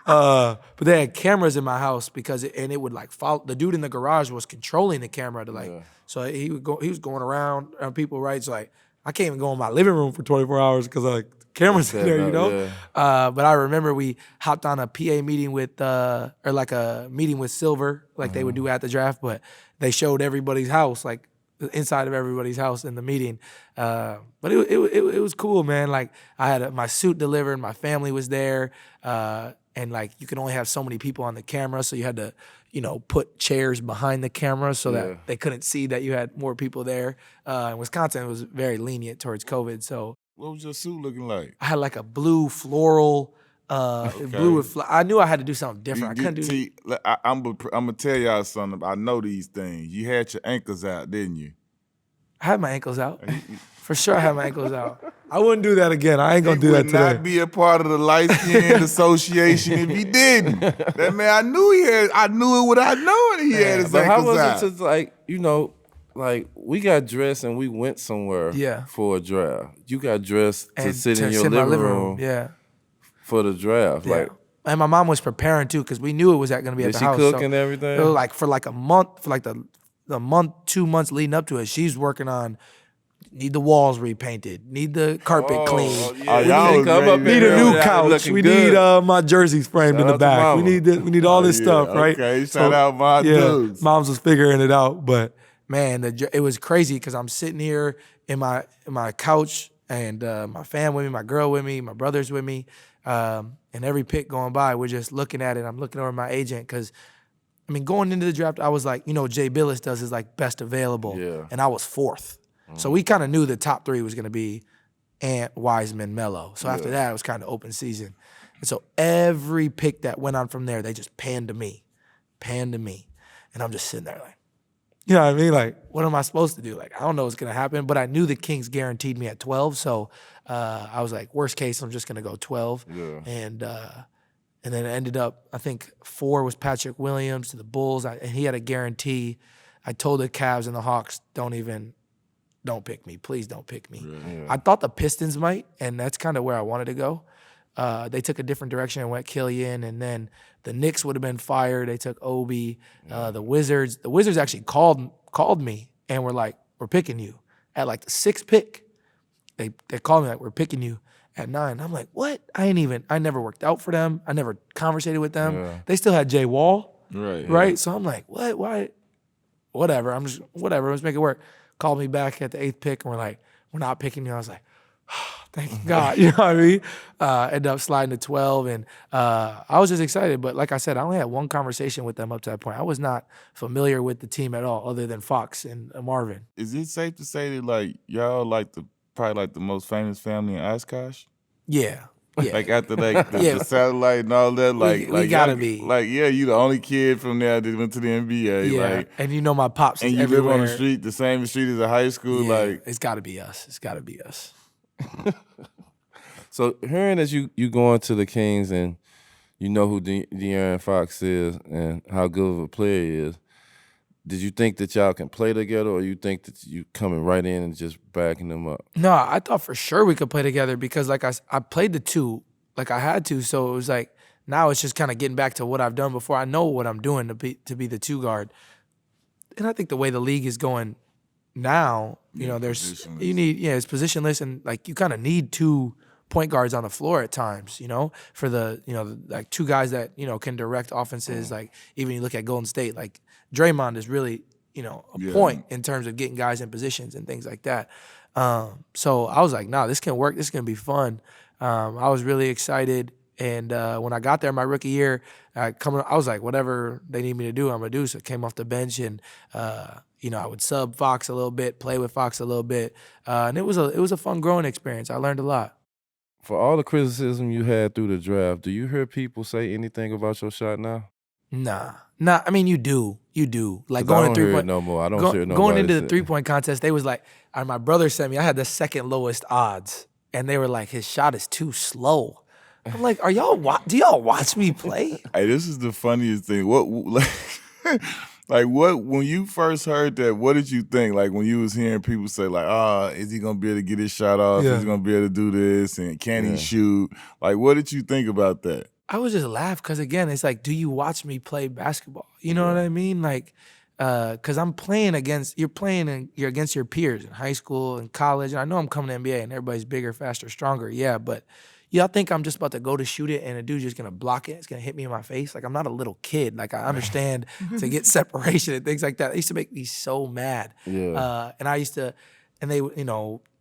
But they had cameras in my house it would like follow. The dude in the garage was controlling the camera to like. So he was going around people, right? So like I can't even go in my living room for 24 hours because like the cameras in there, you know. But I remember we hopped on a PA meeting with or like a meeting with Silver, like they would do at the draft, but they showed everybody's house, like the inside of everybody's house in the meeting. But it was cool, man. Like I had my suit delivered, my family was there, and like you can only have so many people on the camera, so you had to, put chairs behind the camera so that they couldn't see that you had more people there. And Wisconsin was very lenient towards COVID, so. What was your suit looking like? I had like a blue floral, blue with I knew I had to do something different. I couldn't do. I'm gonna tell y'all something. I know these things. You had your ankles out, didn't you? I had my ankles out. For sure, I had my ankles out. I wouldn't do that again. I ain't gonna do that today. He would not be a part of the Light Skinned Association if he didn't. That man, I knew it without knowing he had his But how ankles was out. it to like, like we got dressed and we went somewhere for a draft. You got dressed to sit in your living room for the draft. Yeah. Like, and my mom was preparing too because we knew it was going to be at the house. Did she cook and everything? It was like for like a month, for like the month, 2 months leading up to it, she's working on. Need the walls repainted. Need the carpet cleaned. Need a new couch. We need my jerseys framed in the back. We need this. We need all this stuff, right? Okay, shout out my dudes. Moms was figuring it out, but man, it was crazy because I'm sitting here in my couch and my fam with me, my girl with me, my brother's with me, and every pick going by, we're just looking at it. I'm looking over my agent because, going into the draft, I was like, Jay Billis does his like best available, and I was fourth. So we kind of knew the top three was going to be Ant, Wiseman, Melo. So after that, it was kind of open season. And so every pick that went on from there, they just panned to me. And I'm just sitting there like, you know what I mean? Like, what am I supposed to do? Like, I don't know what's going to happen. But I knew the Kings guaranteed me at 12. So I was like, worst case, I'm just going to go 12. Yeah. And then it ended up, I think 4 was Patrick Williams to the Bulls. And he had a guarantee. I told the Cavs and the Hawks, don't pick me. Please don't pick me. Yeah. I thought the Pistons might, and that's kind of where I wanted to go. They took a different direction and went Killian, and then the Knicks would have been fired. They took Obi. The Wizards actually called me and were like, we're picking you at like the 6th pick. They called me like, we're picking you at 9. I'm like, what? I never worked out for them. I never conversated with them. Yeah. They still had Jay Wall. Right. Yeah. So I'm like, what? Why? Whatever. Let's make it work. Called me back at the 8th pick and we're like, we're not picking you. I was like, oh, thank God. You know what I mean? Ended up sliding to 12 and I was just excited. But like I said, I only had one conversation with them up to that point. I was not familiar with the team at all other than Fox and Marvin. Is it safe to say that like y'all probably the most famous family in Oshkosh? Yeah. Yeah. Like after the satellite and all that, we gotta be. Like, you the only kid from there that went to the NBA. Yeah. Like, and my pops is and you everywhere. live on the street, the same street as a high school. Yeah. Like, it's gotta be us. So hearing that you going to the Kings and you know who De'Aaron Fox is and how good of a player he is, did you think that y'all can play together, or you think that you coming right in and just backing them up? No, I thought for sure we could play together because like I played the 2, like I had to. So it was like now it's just kind of getting back to what I've done before. I know what I'm doing to be the 2 guard, and I think the way the league is going now, it's positionless, and like you kind of need 2 point guards on the floor at times, for the like 2 guys that can direct offenses. Like even you look at Golden State, like Draymond is really a point in terms of getting guys in positions and things like that. So I was like, nah, this can work. This can be fun. I was really excited, and when I got there my rookie year, I was like, whatever they need me to do, I'm gonna do. So I came off the bench, and I would sub Fox a little bit, play with Fox a little bit, and it was a fun growing experience. I learned a lot. For all the criticism you had through the draft, do you hear people say anything about your shot now? Nah. I mean, you do. Like going to 3-point no more. I don't hear nobody going into the 3-point contest. They was like, my brother sent me. I had the second lowest odds, and they were like, his shot is too slow. I'm like, do y'all watch me play? Hey, this is the funniest thing. When you first heard that, what did you think? Like when you was hearing people say like, is he gonna be able to get his shot off? Yeah. Is he gonna be able to do this? And can he shoot? Like, what did you think about that? I was just laugh because again, it's like, do you watch me play basketball? You know what I mean? Like, because I'm playing you're against your peers in high school and college. And I know I'm coming to NBA and everybody's bigger, faster, stronger. Yeah, but y'all think I'm just about to go to shoot it and a dude's just gonna block it? It's gonna hit me in my face. Like, I'm not a little kid. Like, I understand to get separation and things like that. It used to make me so mad. Yeah. And I used to, and they,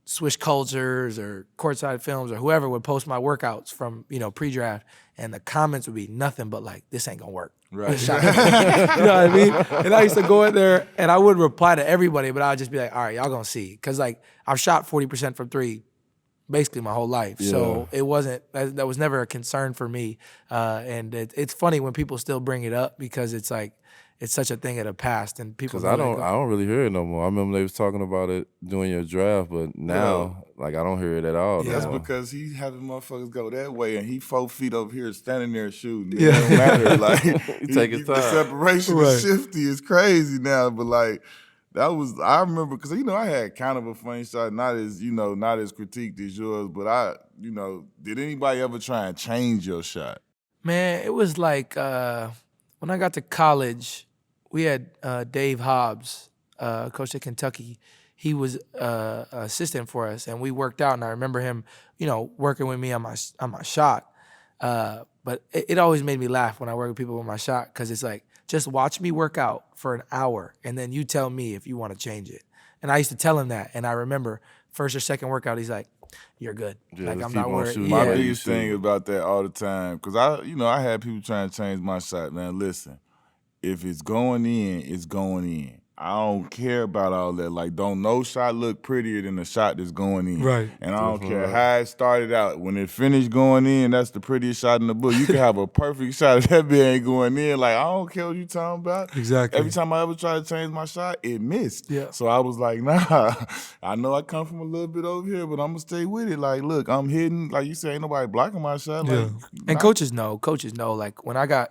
Swish Cultures or Courtside Films or whoever would post my workouts from, pre-draft, and the comments would be nothing but like, this ain't gonna work. Right. You know what I mean? And I used to go in there and I would reply to everybody, but I would just be like, all right, y'all gonna see. Because like, I've shot 40% from three basically my whole life. Yeah. So it wasn't, that was never a concern for me. And it's funny when people still bring it up because it's like, it's such a thing of the past, and people. Because I don't really hear it no more. I remember they was talking about it during your draft, but now, like, I don't hear it at all. Yeah, that's no because he having motherfuckers go that way, and he 4 feet over here standing there shooting. It don't matter. Like, he take his time. The separation is shifty. It's crazy now, but like. I remember, because, I had kind of a funny shot, not as critiqued as yours, but did anybody ever try and change your shot? Man, it was like, when I got to college, we had Dave Hobbs, coach at Kentucky. He was an assistant for us, and we worked out, and I remember him, working with me on my shot. But it always made me laugh when I work with people with my shot, because it's like, just watch me work out for an hour, and then you tell me if you want to change it. And I used to tell him that, and I remember first or second workout, he's like, "You're good." Yeah, like, I'm not worried. My biggest thing about that all the time, because I had people trying to change my shot. Man, listen, if it's going in, it's going in. I don't care about all that. Like, don't no shot look prettier than the shot that's going in. Right. And I don't care how it started out. When it finished going in, that's the prettiest shot in the book. You can have a perfect shot if that bit ain't going in. Like, I don't care what you talking about. Exactly. Every time I ever tried to change my shot, it missed. Yeah. So I was like, nah, I know I come from a little bit over here, but I'm going to stay with it. Like, look, I'm hitting. Like you say, ain't nobody blocking my shot. Yeah. Like, and coaches know. Like, when I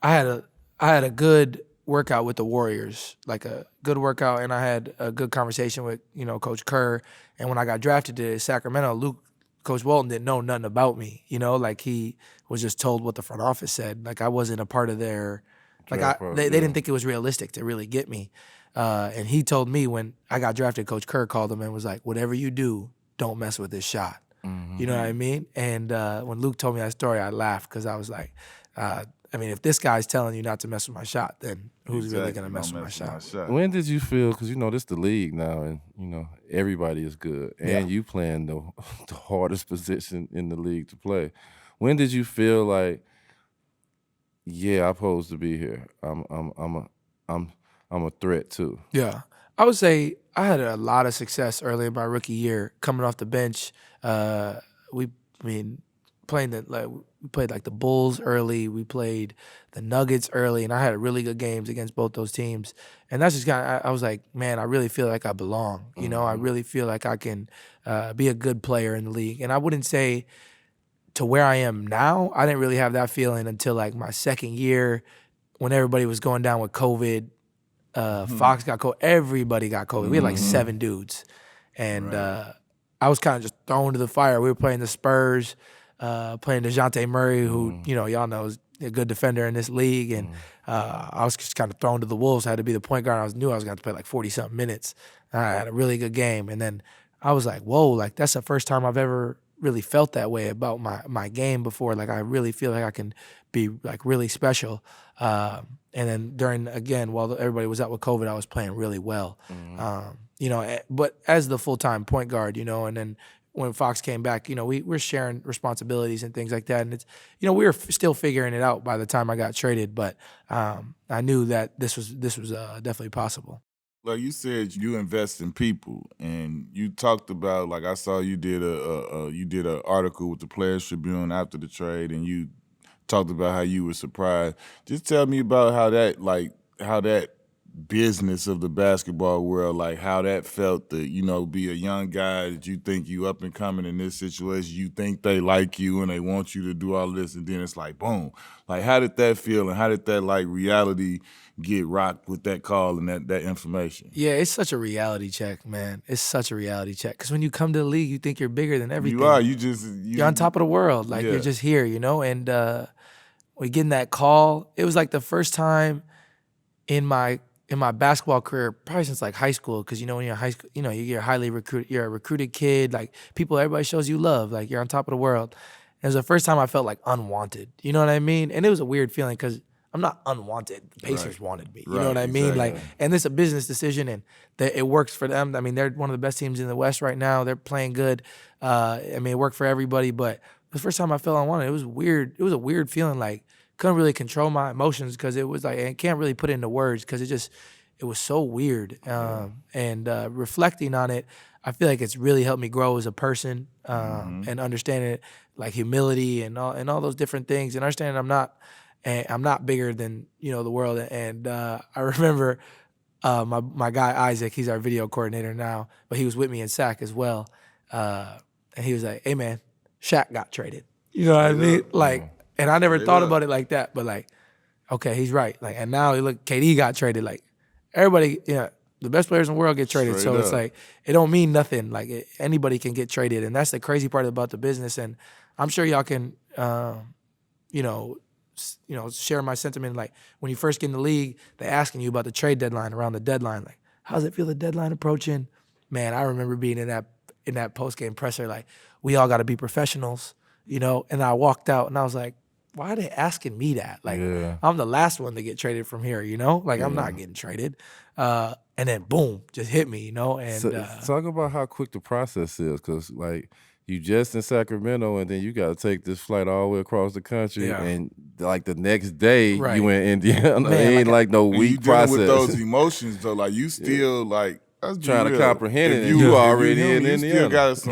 had a good workout with the Warriors, like a good workout, and I had a good conversation with, Coach Kerr. And when I got drafted to Sacramento, Coach Walton didn't know nothing about me, like he was just told what the front office said. Like, I wasn't a part of their, they didn't think it was realistic to really get me. And he told me when I got drafted, Coach Kerr called him and was like, whatever you do, don't mess with this shot. Mm-hmm. You know what I mean? And when Luke told me that story, I laughed, because I was like, if this guy's telling you not to mess with my shot, then who's really going to mess with my shot? When did you feel, because, this the league now, and, everybody is good, and you playing the hardest position in the league to play. When did you feel like, yeah, I'm supposed to be here. I'm a threat too. Yeah. I would say I had a lot of success early in my rookie year coming off the bench. We played like the Bulls early. We played the Nuggets early, and I had really good games against both those teams. And that's just I was like, man, I really feel like I belong. I really feel like I can be a good player in the league. And I wouldn't say to where I am now, I didn't really have that feeling until like my second year, when everybody was going down with COVID. Fox got COVID. Everybody got COVID. We had like 7 dudes. And I was kind of just thrown to the fire. We were playing the Spurs, playing DeJounte Murray, who, y'all know is a good defender in this league. And I was just kind of thrown to the wolves. I had to be the point guard. I knew I was going to play like 40-something minutes. And I had a really good game. And then I was like, whoa, like that's the first time I've ever really felt that way about my game before. Like, I really feel like I can be like really special. And then while everybody was out with COVID, I was playing really well. But as the full-time point guard, and then when Fox came back, we're sharing responsibilities and things like that. And it's, we were still figuring it out by the time I got traded, but I knew that this was definitely possible. like you said, you invest in people, and you talked about, like, I saw you did a article with the Players Tribune after the trade, and you talked about how you were surprised. Just tell me about how that business of the basketball world, like how that felt to, be a young guy that you think you up and coming in this situation, you think they like you and they want you to do all this, and then it's like, boom. Like, how did that feel, and how did that, like, reality get rocked with that call and that information? Yeah, it's such a reality check, man. It's such a reality check. Because when you come to the league, you think you're bigger than everything. You are. You're on top of the world. Like, you're just here, And we getting that call, it was like the first time in my basketball career, probably since like high school, because when you're in high school, you're highly recruited, you're a recruited kid, like everybody shows you love, like you're on top of the world. And it was the first time I felt like unwanted, you know what I mean? And it was a weird feeling because I'm not unwanted. The Pacers wanted me, you know what I mean? Exactly. Like, and this is a business decision, and it works for them. I mean, they're one of the best teams in the West right now. They're playing good. It worked for everybody, but the first time I felt unwanted, it was weird. It was a weird feeling, like couldn't really control my emotions because it was like, and can't really put it into words because it was so weird. And reflecting on it, I feel like it's really helped me grow as a person and understanding it, like humility and all those different things, and understanding I'm not bigger than the world. And I remember my guy Isaac, he's our video coordinator now, but he was with me in SAC as well, and he was like, "Hey man, Shaq got traded." You know what I mean? Like. And I never thought about it like that, but like, okay, he's right. Like, and now look, KD got traded. Like, everybody, the best players in the world get traded. So it's like, it don't mean nothing. Like, anybody can get traded, and that's the crazy part about the business. And I'm sure y'all can, share my sentiment. Like, when you first get in the league, they asking you about the trade deadline, around the deadline. Like, how's it feel, the deadline approaching? Man, I remember being in that post game presser. Like, we all got to be professionals, And I walked out, and I was like, why are they asking me that? Like, I'm the last one to get traded from here, Like, I'm not getting traded. And then, boom, just hit me, And talk about how quick the process is, because, like, you just in Sacramento, and then you got to take this flight all the way across the country, and, like, the next day you in Indiana. Man, it ain't like no week process. You dealing with those emotions, though. Like, you still, like, trying to comprehend it, and you already in Indiana. You still got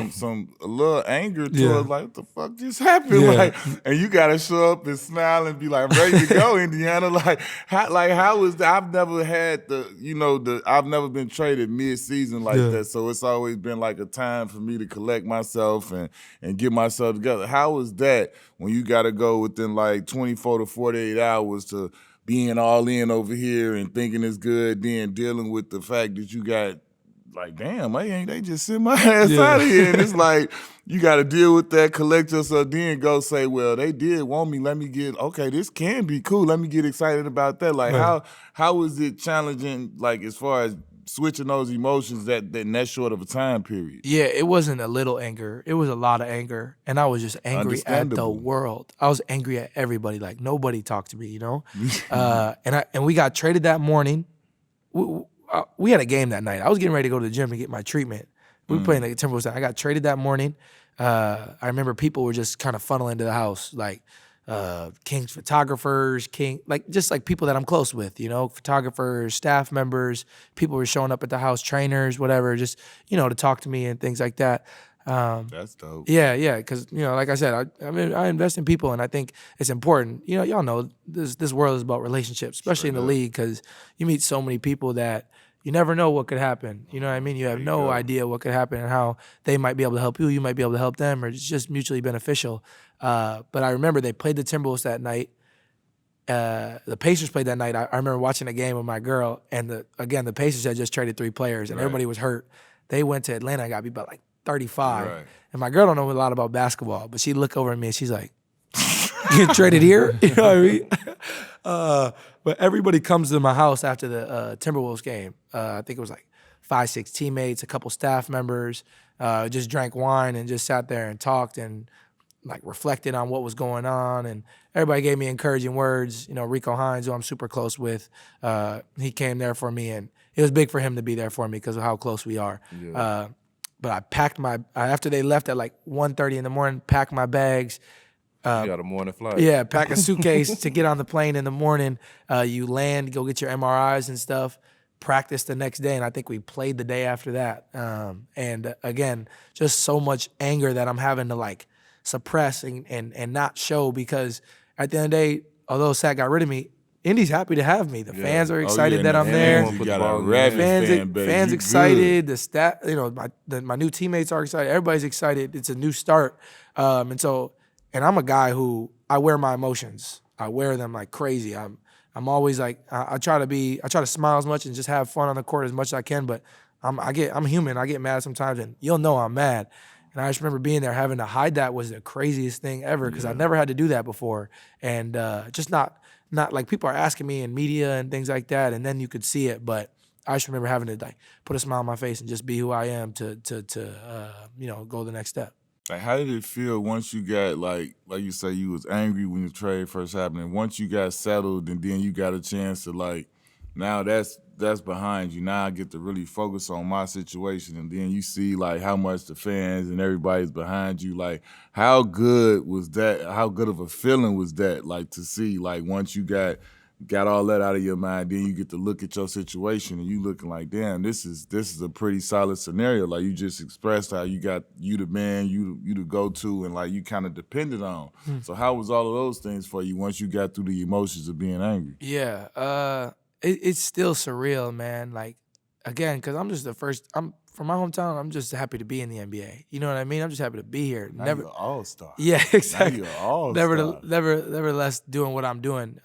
a little anger towards, like, what the fuck just happened? Like, and you got to show up and smile and be like, I'm ready to go, Indiana. Like, how is that? I've never had I've never been traded mid-season like that, so it's always been like a time for me to collect myself and get myself together. How is that when you got to go within like 24 to 48 hours to being all in over here and thinking it's good, then dealing with the fact that you got, like, damn, they just sent my ass out of here. And it's like, you got to deal with that, collect yourself, then go say, well, they did want me. Let me this can be cool. Let me get excited about that. Like, how is it challenging, like, as far as switching those emotions in that short of a time period? Yeah, it wasn't a little anger. It was a lot of anger. And I was just angry at the world. I was angry at everybody. Like, nobody talked to me, And we got traded that morning. We had a game that night. I was getting ready to go to the gym to get my treatment. We were playing the Timberwolves. I got traded that morning. I remember people were just kind of funneling to the house, like King's photographers, just like people that I'm close with, photographers, staff members. People were showing up at the house, trainers, whatever, just, to talk to me and things like that. That's dope. Yeah, because, like I said, I invest in people, and I think it's important. Y'all know this world is about relationships, especially in the league, because you meet so many people that you never know what could happen. You know what I mean? You have no idea what could happen and how they might be able to help you might be able to help them, or it's just mutually beneficial. But I remember they played the Timberwolves that night. The Pacers played that night. I remember watching a game with my girl, and the Pacers had just traded 3 players, and everybody was hurt. They went to Atlanta and got beat by like 35. Right. And my girl don't know a lot about basketball, but she looked over at me and she's like, "You get traded here?" You know what I mean? But everybody comes to my house after the Timberwolves game. I think it was like 5-6 teammates, a couple staff members, just drank wine and just sat there and talked and like reflected on what was going on. And everybody gave me encouraging words. Rico Hines, who I'm super close with, he came there for me, and it was big for him to be there for me because of how close we are. Yeah. But I packed after they left at like 1:30 in the morning, packed my bags. You got a morning flight. Yeah, pack a suitcase to get on the plane in the morning. You land, go get your MRIs and stuff. practiced the next day, and I think we played the day after that. And again, just so much anger that I'm having to like suppress and not show, because at the end of the day, although Sac got rid of me, Indy's happy to have me. The fans are excited that I'm there. You got a rabid fan base. Fans excited. The staff, my new teammates are excited. Everybody's excited. It's a new start. And I'm a guy who I wear my emotions. I wear them like crazy. I'm always like I try to smile as much and just have fun on the court as much as I can. But I'm human. I get mad sometimes, and you'll know I'm mad. And I just remember being there, having to hide that was the craziest thing ever, because I never had to do that before. And just not like, people are asking me in media and things like that, and then you could see it. But I just remember having to like put a smile on my face and just be who I am to go the next step. Like, how did it feel once you got like you say you was angry when the trade first happened, and once you got settled and then you got a chance to like, now that's behind you. Now I get to really focus on my situation, and then you see like how much the fans and everybody's behind you. Like, how good was that? How good of a feeling was that? Like, to see like once you got all that out of your mind, then you get to look at your situation and you looking like, damn, this is a pretty solid scenario. Like, you just expressed how you got you the man, you the go-to, and like you kind of depended on. So how was all of those things for you once you got through the emotions of being angry? Yeah, it's still surreal, man. Like, again, because I'm just I'm from my hometown. I'm just happy to be in the NBA. You know what I mean? I'm just happy to be here. Now you're an all-star. Yeah, exactly. Now you're an all-star. Nevertheless, doing what I'm doing.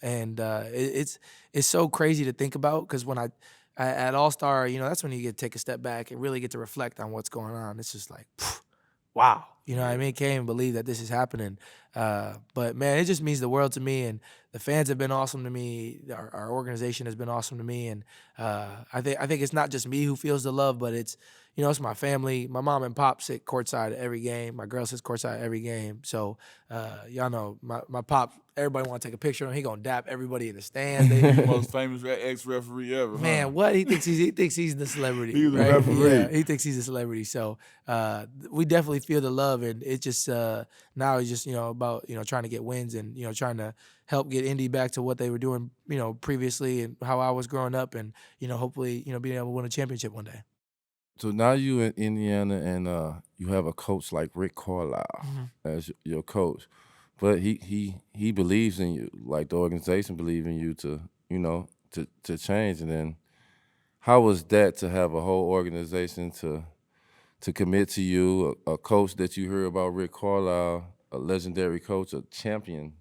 It's so crazy to think about, because when I at All-Star, that's when you get to take a step back and really get to reflect on what's going on. It's just like, wow. You know what I mean? Can't even believe that this is happening. But man, it just means the world to me, and the fans have been awesome to me. Our organization has been awesome to me, and I think it's not just me who feels the love, but it's it's my family. My mom and pop sit courtside every game. My girl sits courtside every game. So y'all know my pop. Everybody want to take a picture of him. He gonna dap everybody in the stands. The most famous ex-referee ever. Man, what he thinks he's the celebrity. He's right? a referee. Yeah, he thinks he's a celebrity. So we definitely feel the love, and it just now it's just about trying to get wins, and trying to help get Indy back to what they were doing previously, and how I was growing up, and hopefully being able to win a championship one day. So now you in Indiana, and you have a coach like Rick Carlisle as your coach, but he believes in you, like the organization believes in you to change. And then how was that to have a whole organization to commit to you, a coach that you heard about, Rick Carlisle, a legendary coach, a champion,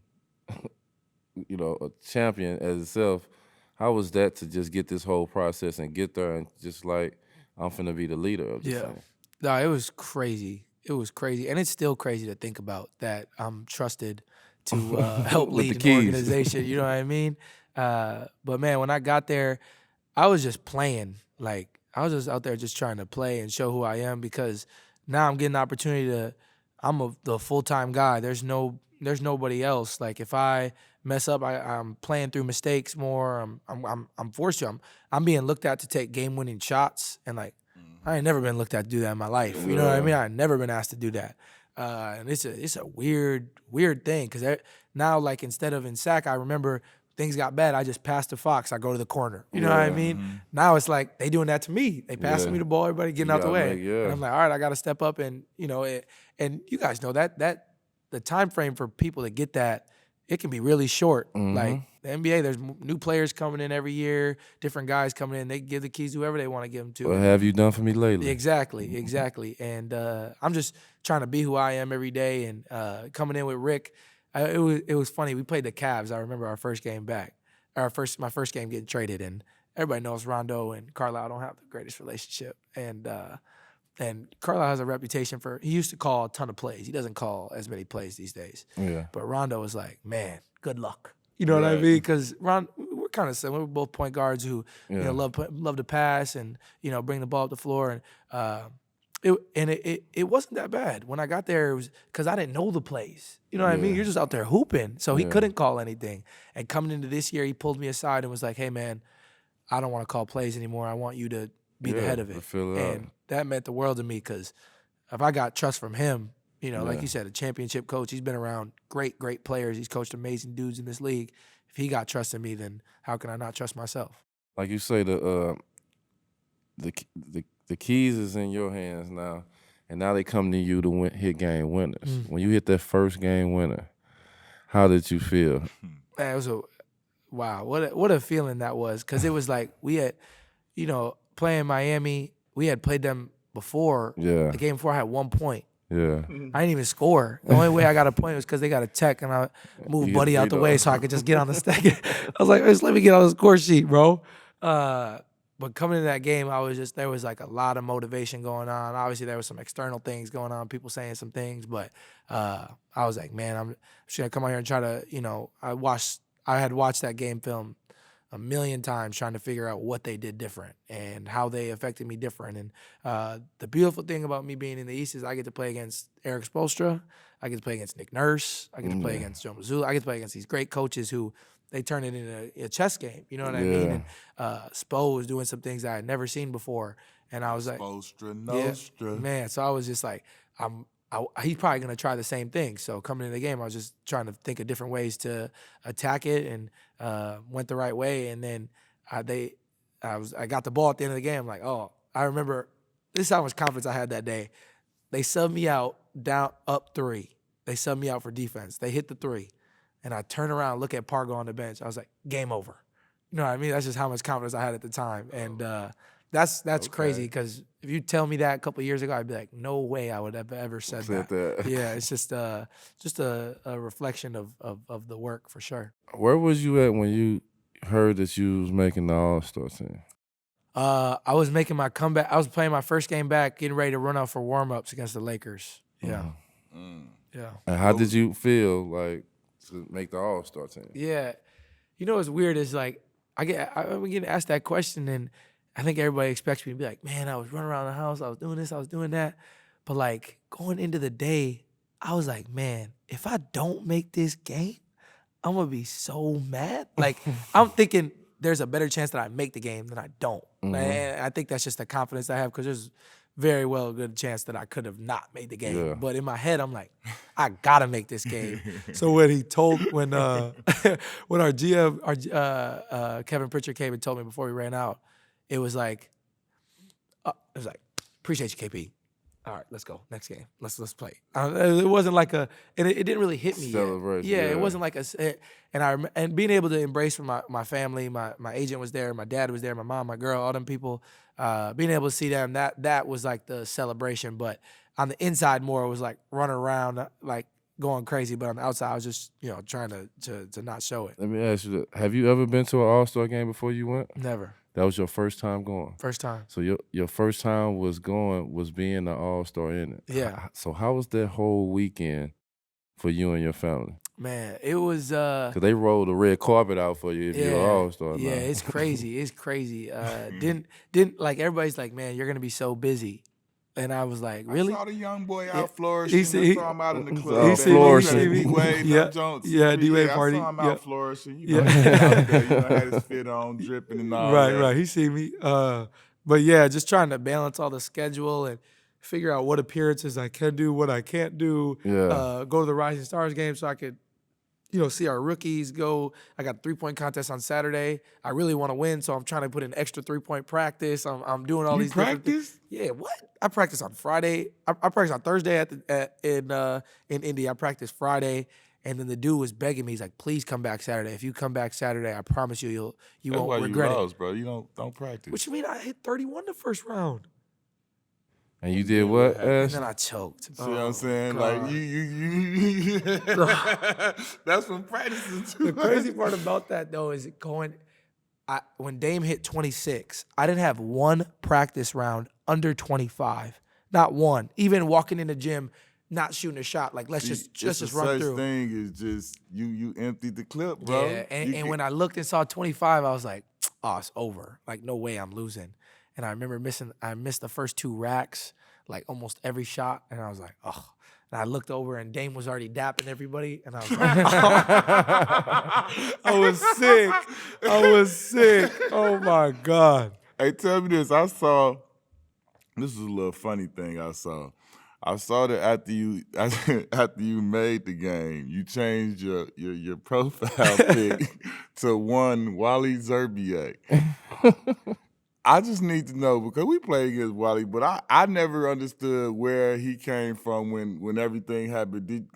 a champion as itself. How was that to just get this whole process and get there and just like, I'm finna be the leader of this thing? No, it was crazy. It was crazy. And it's still crazy to think about that I'm trusted to help lead an organization. You know what I mean? But man, when I got there, I was just playing. Like, I was just out there just trying to play and show who I am, because now I'm getting the opportunity I'm the full-time guy. There's nobody else. Like, if I mess up, I'm playing through mistakes more. I'm forced to. I'm being looked at to take game-winning shots, and like, I ain't never been looked at to do that in my life. You know what I mean? I ain't never been asked to do that. And it's a weird thing, because now, like, instead of in Sac, I remember things got bad, I just pass to Fox, I go to the corner. You know what I mean? Now it's like they doing that to me. They passing me the ball, everybody getting out the way. And I'm like, all right, I got to step up, and and you guys know that the time frame for people to get that, it can be really short. Like, the NBA, there's new players coming in every year, different guys coming in. They give the keys to whoever they want to give them to. What have you done for me lately? Exactly. And I'm just trying to be who I am every day. And coming in with Rick, it was funny. We played the Cavs. I remember our first game back. My first game getting traded, and everybody knows Rondo and Carlisle don't have the greatest relationship. And Carlisle has a reputation for, he used to call a ton of plays. He doesn't call as many plays these days. Yeah. But Rondo was like, man, good luck. You know what I mean? Because we're kind of similar. We're both point guards who love to pass and bring the ball up the floor. And it wasn't that bad. When I got there, it was because I didn't know the plays. You know what I mean? You're just out there hooping. So he couldn't call anything. And coming into this year, he pulled me aside and was like, hey, man, I don't want to call plays anymore. I want you to be the head of it. And that meant the world to me, because if I got trust from him, like you said, a championship coach, he's been around great players. He's coached amazing dudes in this league. If he got trust in me, then how can I not trust myself? like you say, the keys is in your hands now, and now they come to you to hit game winners. When you hit that first game winner, how did you feel? Man, it was wow. What a feeling that was, because it was like we had, playing Miami, we had played them before. Yeah. The game before I had 1 point. Yeah. I didn't even score. The only way I got a point was because they got a tech, and I moved Buddy out the way so I could just get on the stack. I was like, just let me get on the score sheet, bro. But coming into that game, there was like a lot of motivation going on. Obviously, there was some external things going on, people saying some things, but I was like, man, I'm just gonna come out here and try to, I had watched that game film a million times trying to figure out what they did different and how they affected me different. And the beautiful thing about me being in the East is I get to play against Eric Spoelstra. I get to play against Nick Nurse. I get to play against Joe Mazzulla. I get to play against these great coaches who they turn it into a chess game. You know what I mean? And Spo was doing some things I had never seen before. And I was like, Spoelstra, Nostra. yeah, man. So I was just like, he's probably going to try the same thing. So coming into the game, I was just trying to think of different ways to attack it, and went the right way. And then I got the ball at the end of the game. I'm like, oh, I remember this is how much confidence I had that day. They subbed me out down up 3. They subbed me out for defense. They hit the 3. And I turn around, look at Pargo on the bench. I was like, game over. You know what I mean? That's just how much confidence I had at the time. And that's crazy, because if you tell me that a couple of years ago, I'd be like, no way I would have ever said that. Yeah, it's just a reflection of the work for sure. Where was you at when you heard that you was making the All-Star team? I was making my comeback. I was playing my first game back, getting ready to run out for warm-ups against the Lakers. Yeah. Yeah. And how did you feel like to make the All-Star team? Yeah. You know what's weird is like I'm getting asked that question, and I think everybody expects me to be like, man, I was running around the house, I was doing this, I was doing that. But like going into the day, I was like, man, if I don't make this game, I'm gonna be so mad. Like I'm thinking there's a better chance that I make the game than I don't. And I think that's just the confidence I have, because there's very well a good chance that I could have not made the game. Yeah. But in my head, I'm like, I gotta make this game. So when when our GM, Kevin Pritchard came and told me before we ran out, it was like, appreciate you, KP. All right, let's go. Next game. Let's play. It wasn't like it didn't really hit me yet. Yeah, it wasn't like and being able to embrace from my family, my agent was there, my dad was there, my mom, my girl, all them people, being able to see them, that was like the celebration. But on the inside more, it was like running around, like going crazy. But on the outside, I was just, trying to not show it. Let me ask you, have you ever been to an All-Star game before you went? Never. That was your first time going? First time. So your first time was being an All-Star in it. Yeah. So how was that whole weekend for you and your family? Man, it was because they rolled the red carpet out for you if you're an All-Star. Yeah, now. It's crazy. It's crazy. Didn't like everybody's like, man, you're gonna be so busy. And I was like, really? I saw the young boy out flourishing. I saw him out in the club. He flourishing. D-Wade, D-Wade party. I saw him out flourishing. He out there, had his fit on, dripping and all that. Right. He see me. But yeah, just trying to balance all the schedule and figure out what appearances I can do, what I can't do. Yeah. Go to the Rising Stars game so I could, see our rookies go. I got a 3-point contest on Saturday. I really want to win, so I'm trying to put in extra 3-point practice. I'm doing all these practice? Yeah, what? I practice on Friday. I practice on Thursday in Indy. I practice Friday, and then the dude was begging me. He's like, "Please come back Saturday. If you come back Saturday, I promise you won't regret it." Bro. You don't practice. What you mean? I hit 31 the first round. And you did what, Ash? And then I choked. See what I'm saying? God. Like you that's from practicing too. The crazy part about that though is when Dame hit 26, I didn't have one practice round under 25. Not one. Even walking in the gym, not shooting a shot. Like let's just run through. Such thing is just you emptied the clip, bro. Yeah, and when I looked and saw 25, I was like, oh, it's over. Like no way I'm losing. And I remember I missed the first 2 racks, like almost every shot. And I was like, oh. And I looked over and Dame was already dapping everybody. And I was like, I was sick. Oh my God. Hey, tell me this. This is a little funny thing I saw. I saw that after you made the game, you changed your profile pic to one Wally Zerbiak. I just need to know because we played against Wally, but I never understood where he came from when everything happened.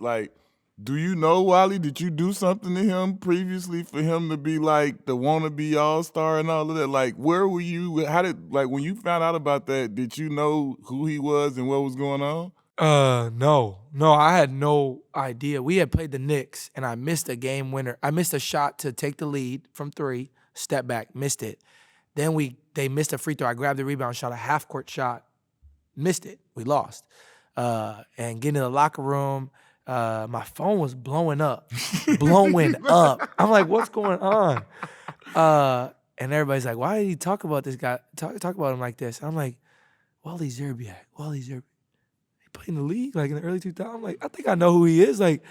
Do you know Wally? Did you do something to him previously for him to be like the wannabe all-star and all of that? Like, where were you? How did when you found out about that? Did you know who he was and what was going on? No, I had no idea. We had played the Knicks, and I missed a game winner. I missed a shot to take the lead from 3, step back, missed it. Then they missed a free throw. I grabbed the rebound, shot a half-court shot, missed it. We lost. And getting in the locker room, my phone was blowing up. I'm like, what's going on? And everybody's like, why did he talk about this guy, talk about him like this? I'm like, Wally Szczerbiak. He played in the league like in the early 2000s. I'm like, I think I know who he is. Like,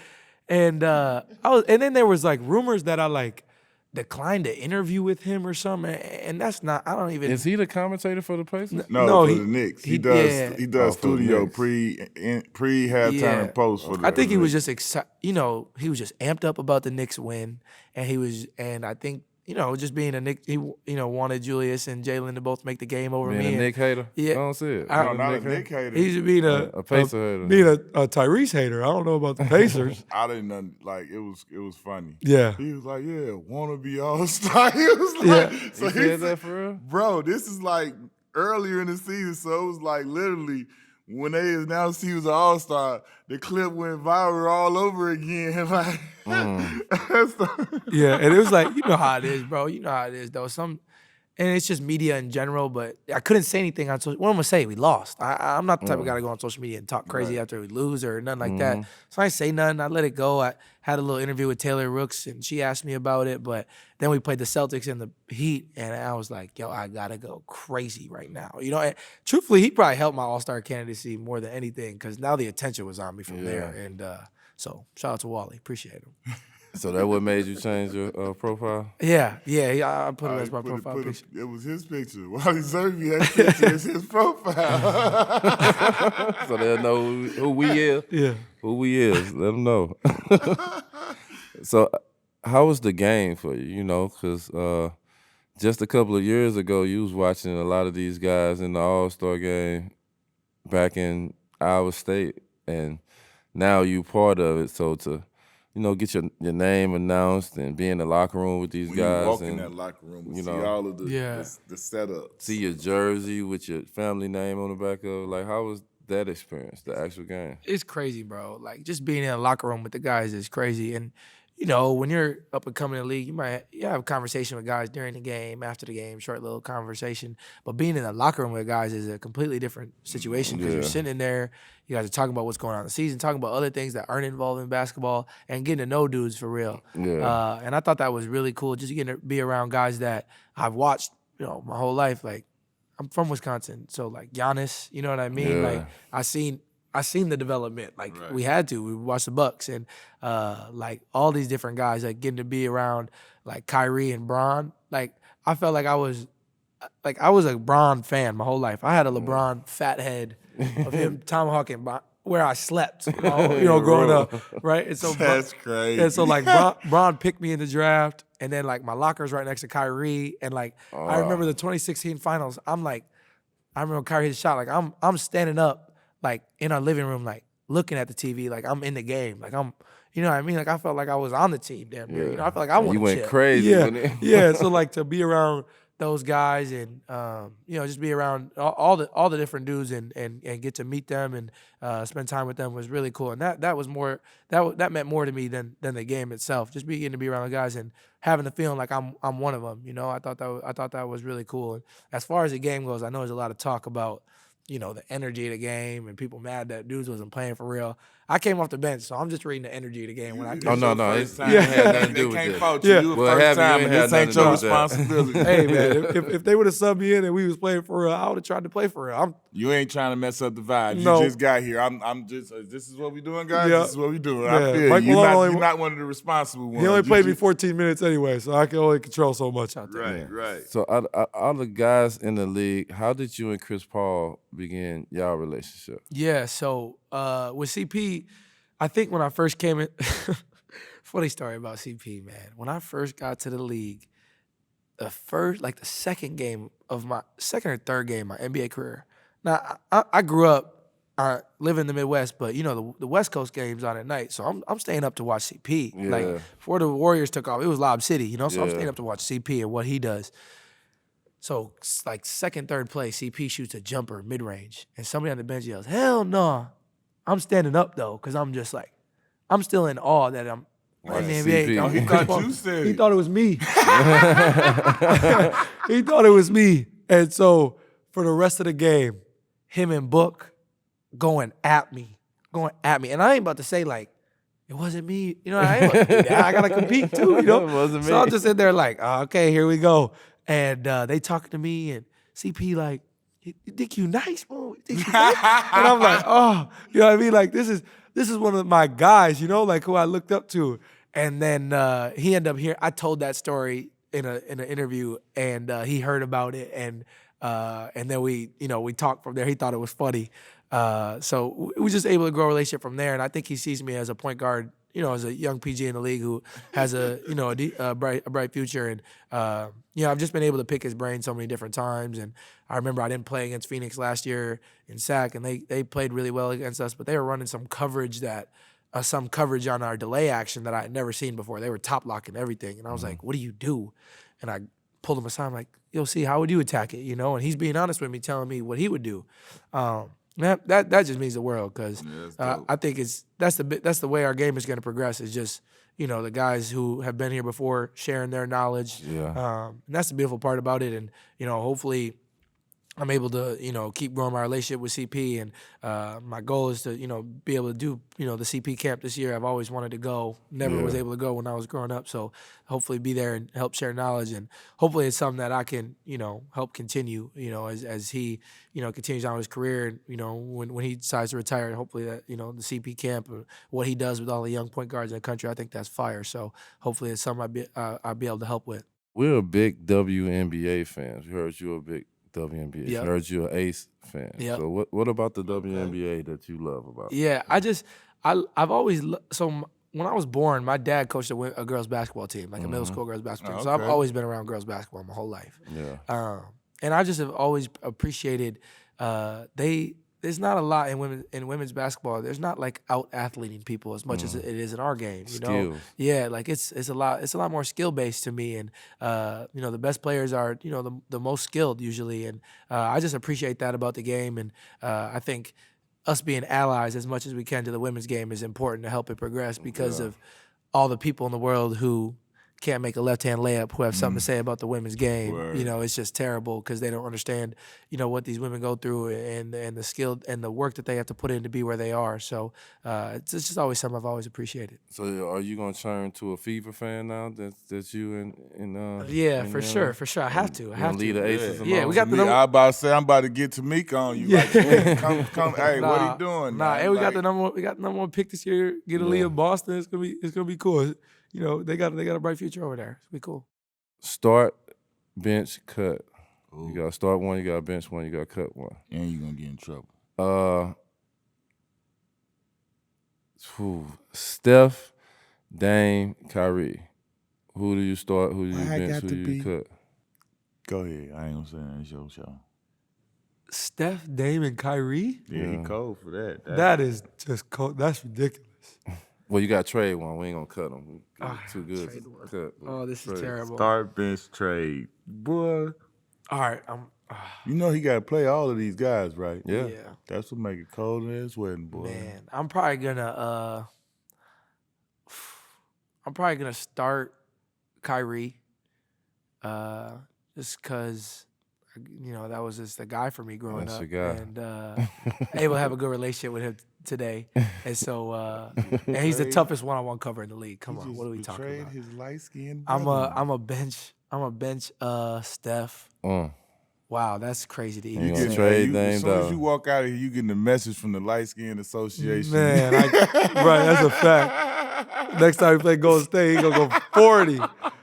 and then there was like rumors that I like declined to interview with him or something, and that's not. I don't even. Is he the commentator for the Pacers? No, for the Knicks. He does studio pre halftime and post for the. I think he was just excited. He was just amped up about the Knicks win, and I think. Just being a Knick, he wanted Julius and Jalen to both make the game over being me. A Knick hater? Yeah, I don't see it. Not a Knick hater. He's being a Pacer hater. Being a Tyrese hater. I don't know about the Pacers. I didn't know. Like it was funny. Yeah. He was like, "Yeah, wanna be all-star." He was like, yeah. So he said that for real, bro. This is like earlier in the season, so it was like literally. When they announced he was an all-star, the clip went viral all over again. Like, yeah, and it was like, you know how it is, bro. You know how it is, though. And it's just media in general, but I couldn't say anything on social. What am I gonna say? We lost. I'm not the type of guy to go on social media and talk crazy after we lose or nothing like that. So I didn't say nothing. I let it go. I had a little interview with Taylor Rooks, and she asked me about it. But then we played the Celtics and the Heat, and I was like, yo, I gotta go crazy right now. And truthfully, he probably helped my All-Star candidacy more than anything because now the attention was on me from there. And so shout out to Wally. Appreciate him. So that what made you change your profile? Yeah, I put it as my profile picture. It was his picture. Wally Szczerbiak's picture is his profile. So they'll know who we is. Yeah. Who we is. Let them know. So how was the game for you, because just a couple of years ago, you was watching a lot of these guys in the All-Star game back in Iowa State, and now you part of it. So to get your name announced and be in the locker room with these guys. You walk in that locker room and see all of the setups. See your jersey with your family name on the back of it. Like, how was that experience, the actual game? It's crazy, bro. Like, just being in a locker room with the guys is crazy. And, when you're up and coming in the league, you have a conversation with guys during the game, after the game, short little conversation. But being in the locker room with guys is a completely different situation because you're sitting in there. You guys are talking about what's going on in the season, talking about other things that aren't involved in basketball, and getting to know dudes for real. Yeah. And I thought that was really cool, just getting to be around guys that I've watched, my whole life. Like, I'm from Wisconsin, so like Giannis, you know what I mean? Yeah. Like, I seen the development. Like we had to. We watched the Bucks and like all these different guys. Like getting to be around like Kyrie and Bron. Like I felt like I was a Bron fan my whole life. I had a LeBron fat head of him tomahawking where I slept. Growing up, right? And so that's crazy. And so like Bron picked me in the draft, and then like my locker's right next to Kyrie, and like I remember the 2016 finals. I remember Kyrie hit a shot. Like I'm standing up. Like in our living room, like looking at the TV, like I'm in the game, like I'm, you know what I mean? Like I felt like I was on the team, damn near. I felt like I wanted to went crazy. Yeah. So like to be around those guys and just be around all the different dudes and get to meet them and spend time with them was really cool. And that was more that meant more to me than the game itself. Just being to be around the guys and having the feeling like I'm one of them. I thought that was really cool. And as far as the game goes, I know there's a lot of talk about the energy of the game and people mad that dudes wasn't playing for real. I came off the bench, so I'm just reading the energy of the game when I came. No. It had nothing to do with can't it. fault you. You were first time, and this ain't your responsibility. Hey, man, if they would have subbed me in and we was playing for real, I would have tried to play for real. You ain't trying to mess up the vibe. No. You just got here. I'm just, this is what we doing, guys? Yeah. This is what we doing. Yeah. I feel Mike you. Malone You're not one of the responsible ones. He only played me 14 minutes anyway, so I can only control so much out there. Right. So all the guys in the league, how did you and Chris Paul begin y'all relationship? Yeah, so with CP, I think when I first came in, funny story about CP, man. When I first got to the league, the second game of my second or third game of my NBA career. Now I grew up living in the Midwest, but the West Coast games on at night, so I'm staying up to watch CP. Yeah. Like before the Warriors took off, it was Lob City, so I'm Yeah. staying up to watch CP and what he does. So like second, third play, CP shoots a jumper mid range, and somebody on the bench yells, "Hell no!" I'm standing up though, because I'm just like, I'm still in awe that I'm in the NBA. CP. Oh, he thought you said He it. thought it was me. He thought it was me. And so for the rest of the game, him and Book going at me. And I ain't about to say like, it wasn't me. I ain't about to do that. I gotta compete too, It wasn't So I'm me. just in there like, okay, here we go. And they talking to me and CP like, you think you nice, bro? You think you nice? And I'm like, oh, you know what I mean? Like this is one of my guys, like who I looked up to. And then he ended up here. I told that story in an interview, and he heard about it, and then we talked from there. He thought it was funny, so we were just able to grow a relationship from there. And I think he sees me as a point guard, as a young PG in the league who has a bright future. And I've just been able to pick his brain so many different times. And I remember I didn't play against Phoenix last year in SAC, and they played really well against us, but they were running some coverage on our delay action that I had never seen before. They were top locking everything. And I was like, what do you do? And I pulled him aside. I'm like, yo, see, how would you attack it? And he's being honest with me, telling me what he would do. That just means the world, because I think that's the way our game is going to progress, is just, the guys who have been here before sharing their knowledge. Yeah. And that's the beautiful part about it. And, hopefully I'm able to, keep growing my relationship with CP, and my goal is to, be able to do, the CP camp this year. I've always wanted to go, never was able to go when I was growing up. So hopefully be there and help share knowledge, and hopefully it's something that I can, help continue, as he, continues on his career, and, when he decides to retire, hopefully that, the CP camp, or what he does with all the young point guards in the country, I think that's fire. So hopefully it's something I'll be able to help with. We're a big WNBA fans. We heard you're a big WNBA. Yep. Heard you're an Ace fan. Yep. So what about the WNBA that you love about it? Yeah, I've always when I was born, my dad coached a girls basketball team, like a middle school girls basketball team. So I've always been around girls basketball my whole life. Yeah. And I just have always appreciated there's not a lot in women's basketball. There's not like out athleting people as much as it is in our game. Skills. Yeah, like it's a lot more skill based to me, and the best players are the most skilled usually, and I just appreciate that about the game, and I think us being allies as much as we can to the women's game is important to help it progress, because of all the people in the world who can't make a left-hand layup, who have something to say about the women's game. Word. It's just terrible, because they don't understand, what these women go through, and the skill and the work that they have to put in to be where they are. So it's just always something I've always appreciated. So are you gonna turn to a Fever fan now? That's you and Yeah, and for sure. I have to. lead the Aces. Yeah, along? we got the I number. was about to say, I'm about to get Tamika on you. Like, hey, come, hey, what he doing? Nah, man? and we got Like, the number one pick this year. Get a lead in Boston. It's gonna be cool. They got a bright future over there. It's gonna be cool. Start, bench, cut. Ooh. You gotta start one, you gotta bench one, you gotta cut one. And you're going to get in trouble. Steph, Dame, Kyrie. Who do you start? Who do you I bench? got Who to do you be- cut? Go ahead. I ain't going to say that. It's your show. Steph, Dame, and Kyrie. Yeah, he cold for that. That is just cold. That's ridiculous. Well, you got to trade one. We ain't gonna cut them. Too good trade to one. cut. Oh, this is terrible. Start, bench, trade. Boy, All right, you know he got to play all of these guys, right? Yeah. That's what make it cold in his wedding, boy. Man, I'm probably gonna start Kyrie, just because that was just the guy for me growing That's up, your guy. and able to have a good relationship with him today, and so and he's the toughest one-on-one cover in the league. Come on, what are we talking betrayed about? his light-skinned I'm brother. a bench Steph. Wow, that's crazy to even You say. gonna trade As Dame soon as Down. you walk out of here, you getting a message from the Light Skin Association. Man, right, that's a fact. Next time we play Golden State, he gonna go 40.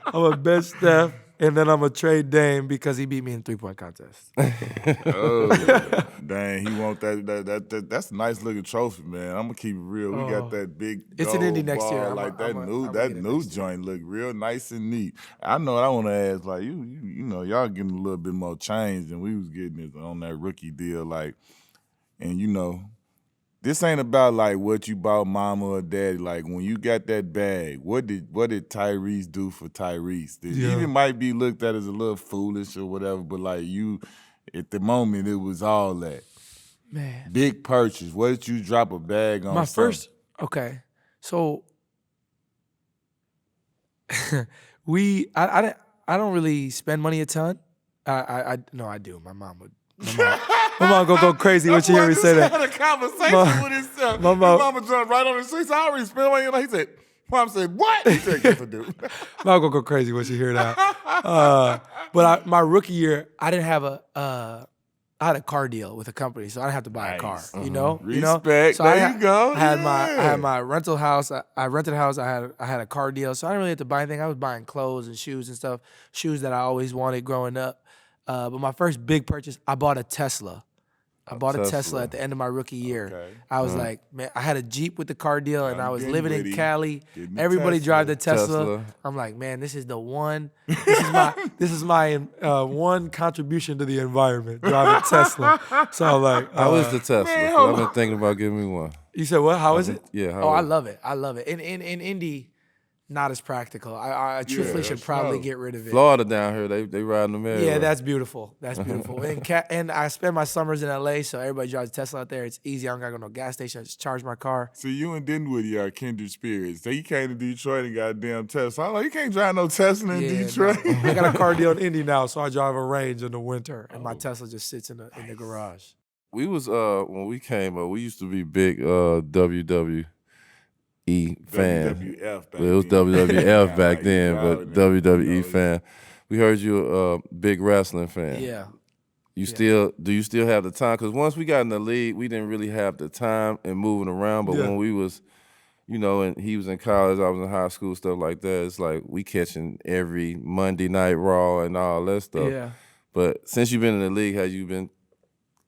I'm a bench Steph. and then I'm gonna trade Dame because he beat me in 3-point contest. Oh, dang, he want that. That's a nice looking trophy, man. I'm gonna keep it real. We got that big. It's an Indy gold next year. ball, like that new joint look real nice and neat. I know what I want to ask, like you know, y'all getting a little bit more change than we was getting on that rookie deal, like, and you know. This ain't about like what you bought mama or daddy. Like when you got that bag, what did Tyrese do for Tyrese? It even might be looked at as a little foolish or whatever, but like you, at the moment, it was all that. Man. Big purchase. What did you drop a bag on? Okay. So I don't really spend money a ton. No, I do. My mom gonna go crazy when she hear me say that. Had a conversation with himself. My mama jumped right on the street. I already spent money. He said, "Mom said what?" He said, "Yes, I do." Mom gonna go crazy when she hear that. But my rookie year, I didn't have I had a car deal with a company, so I didn't have to buy a car. You know, respect. So there you go. I had my rental house. I rented a house. I had a car deal, so I didn't really have to buy anything. I was buying clothes and shoes and stuff, shoes that I always wanted growing up. But my first big purchase, I bought a Tesla. I bought a Tesla at the end of my rookie year. Okay. I was like, man, I had a Jeep with the car deal, and I was living in Cali. Everybody drive the Tesla. I'm like, man, this is the one. This is my one contribution to the environment, driving Tesla. So I'm like, how is the Tesla? Man, I've been thinking about giving me one. You said what? How is it? Yeah. I love it. I love it. In Indy, not as practical. I truthfully should probably get rid of it. Florida down here, they riding them everywhere. Yeah, that's beautiful. That's beautiful. And I spend my summers in LA, so everybody drives a Tesla out there. It's easy. I don't gotta go to no gas station. I just charge my car. See, you and Dinwiddie are kindred spirits. So you came to Detroit and got a damn Tesla. I'm like, you can't drive no Tesla in Detroit. No. I got a car deal in Indy now, so I drive a Range in the winter, and my Tesla just sits in the garage. We was when we came up, we used to be big WWE fan. WWF back it was then. WWF back then, but WWE fan. We heard you a big wrestling fan. Yeah. Do you still have the time? Because once we got in the league, we didn't really have the time and moving around. But when we was, and he was in college, I was in high school, stuff like that. It's like we catching every Monday Night Raw and all that stuff. Yeah. But since you've been in the league, have you been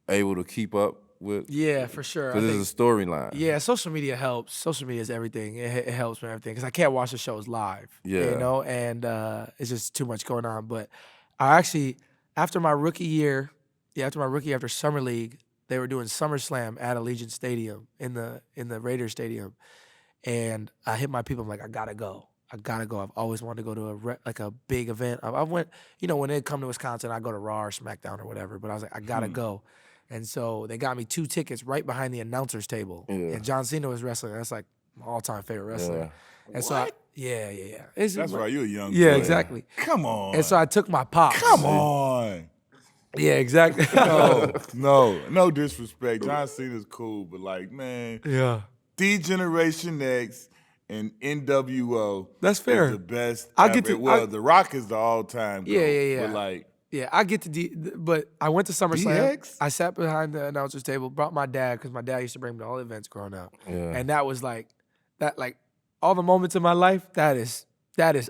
able to keep up with? Yeah, for sure. Because it's a storyline. Yeah, social media helps. Social media is everything. It helps with everything because I can't watch the shows live. Yeah. And it's just too much going on. But I actually, after my rookie year, after Summer League, they were doing SummerSlam at Allegiant Stadium in the Raiders Stadium. And I hit my people. I'm like, I gotta go. I've always wanted to go to a big event. I went, when they come to Wisconsin, I go to Raw or SmackDown or whatever. But I was like, I gotta go. And so they got me 2 tickets right behind the announcer's table. Yeah. And John Cena was wrestling. That's like my all-time favorite wrestler. Yeah. And what? so That's why you're a young Yeah, boy. exactly. Come on. And so I took my pops. Come on. Yeah, exactly. No disrespect. John Cena's cool, but like, man. Yeah. D-Generation X and NWO. That's fair. Is the best. The Rock is the all-time. Yeah. But like. Yeah, I get to but I went to SummerSlam. DX? I sat behind the announcer's table, brought my dad because my dad used to bring me to all events growing up. Yeah. And that was like all the moments in my life, that is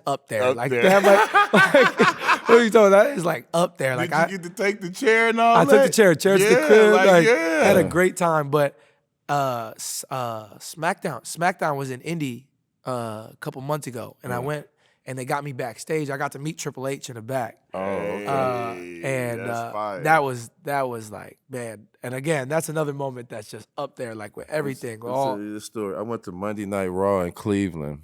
up there. Up like there. that, like what are you talking? That is like up there. Like Did you get to take the chair and all I that? took the chair to the crib. I had a Yeah. great time. But SmackDown was in Indy a couple months ago, and I went. And they got me backstage. I got to meet Triple H in the back. Oh, okay. And that was like, man. And again, that's another moment that's just up there, like with everything. Let's tell you this story. I went to Monday Night Raw in Cleveland.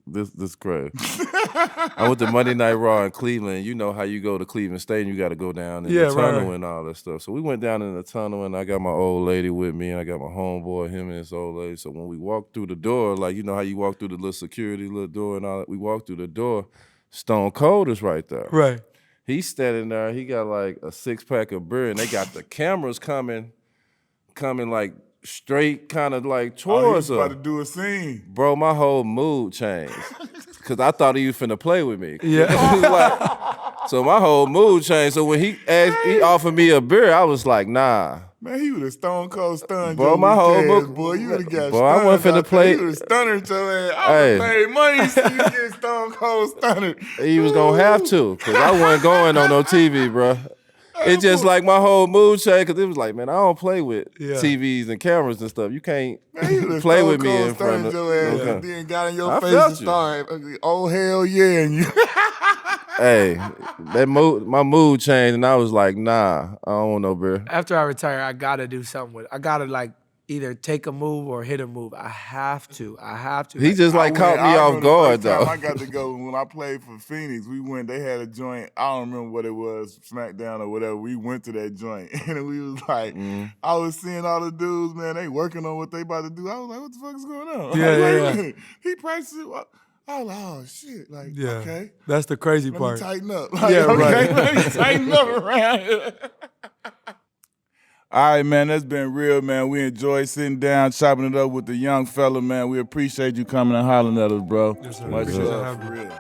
this crazy. I went to Monday Night Raw in Cleveland. You know how you go to Cleveland Stadium, you got to go down in the tunnel and all that stuff. So we went down in the tunnel, and I got my old lady with me, and I got my homeboy, him and his old lady. So when we walked through the door, like you know how you walk through the little security little door and all that, we walked through the door. Stone Cold is right there. Right. He's standing there. He got like a 6-pack of beer, and they got the cameras coming like straight, kind of like towards us. About to do a scene, bro. My whole mood changed because I thought he was finna play with me. Yeah. So my whole mood changed. So when he offered me a beer, I was like, nah. Man, he would have stone cold stunned Bro, your my whole weak ass, book, boy. You would have got boy, I wasn't stunned finna out play. there. He would have stunned your ass. I would have paid money to see you get stone cold stunned. He was gonna have to, cause I wasn't going on no TV, bro. It's just like my whole mood changed, cause it was like, man, I don't play with TVs and cameras and stuff. You can't play with me in front of your ass and then got in your face and started, oh hell yeah, and you. Hey, my mood changed, and I was like, nah, I don't want no beer. After I retire, I gotta do something with it. I gotta like either take a move or hit a move. I have to. He just like caught me off guard though. I got to go when I played for Phoenix. We went. They had a joint. I don't remember what it was, SmackDown or whatever. We went to that joint and we was like, I was seeing all the dudes, man. They working on what they about to do. I was like, what the fuck is going on? Yeah. He practiced. I was like, oh shit, like okay. That's the crazy part. Let me tighten up. Like, right. Let me tighten up around here. All right, man, that's been real, man. We enjoy sitting down, chopping it up with the young fella, man. We appreciate you coming and hollering at us, bro. Yes, sir. Much love, for real.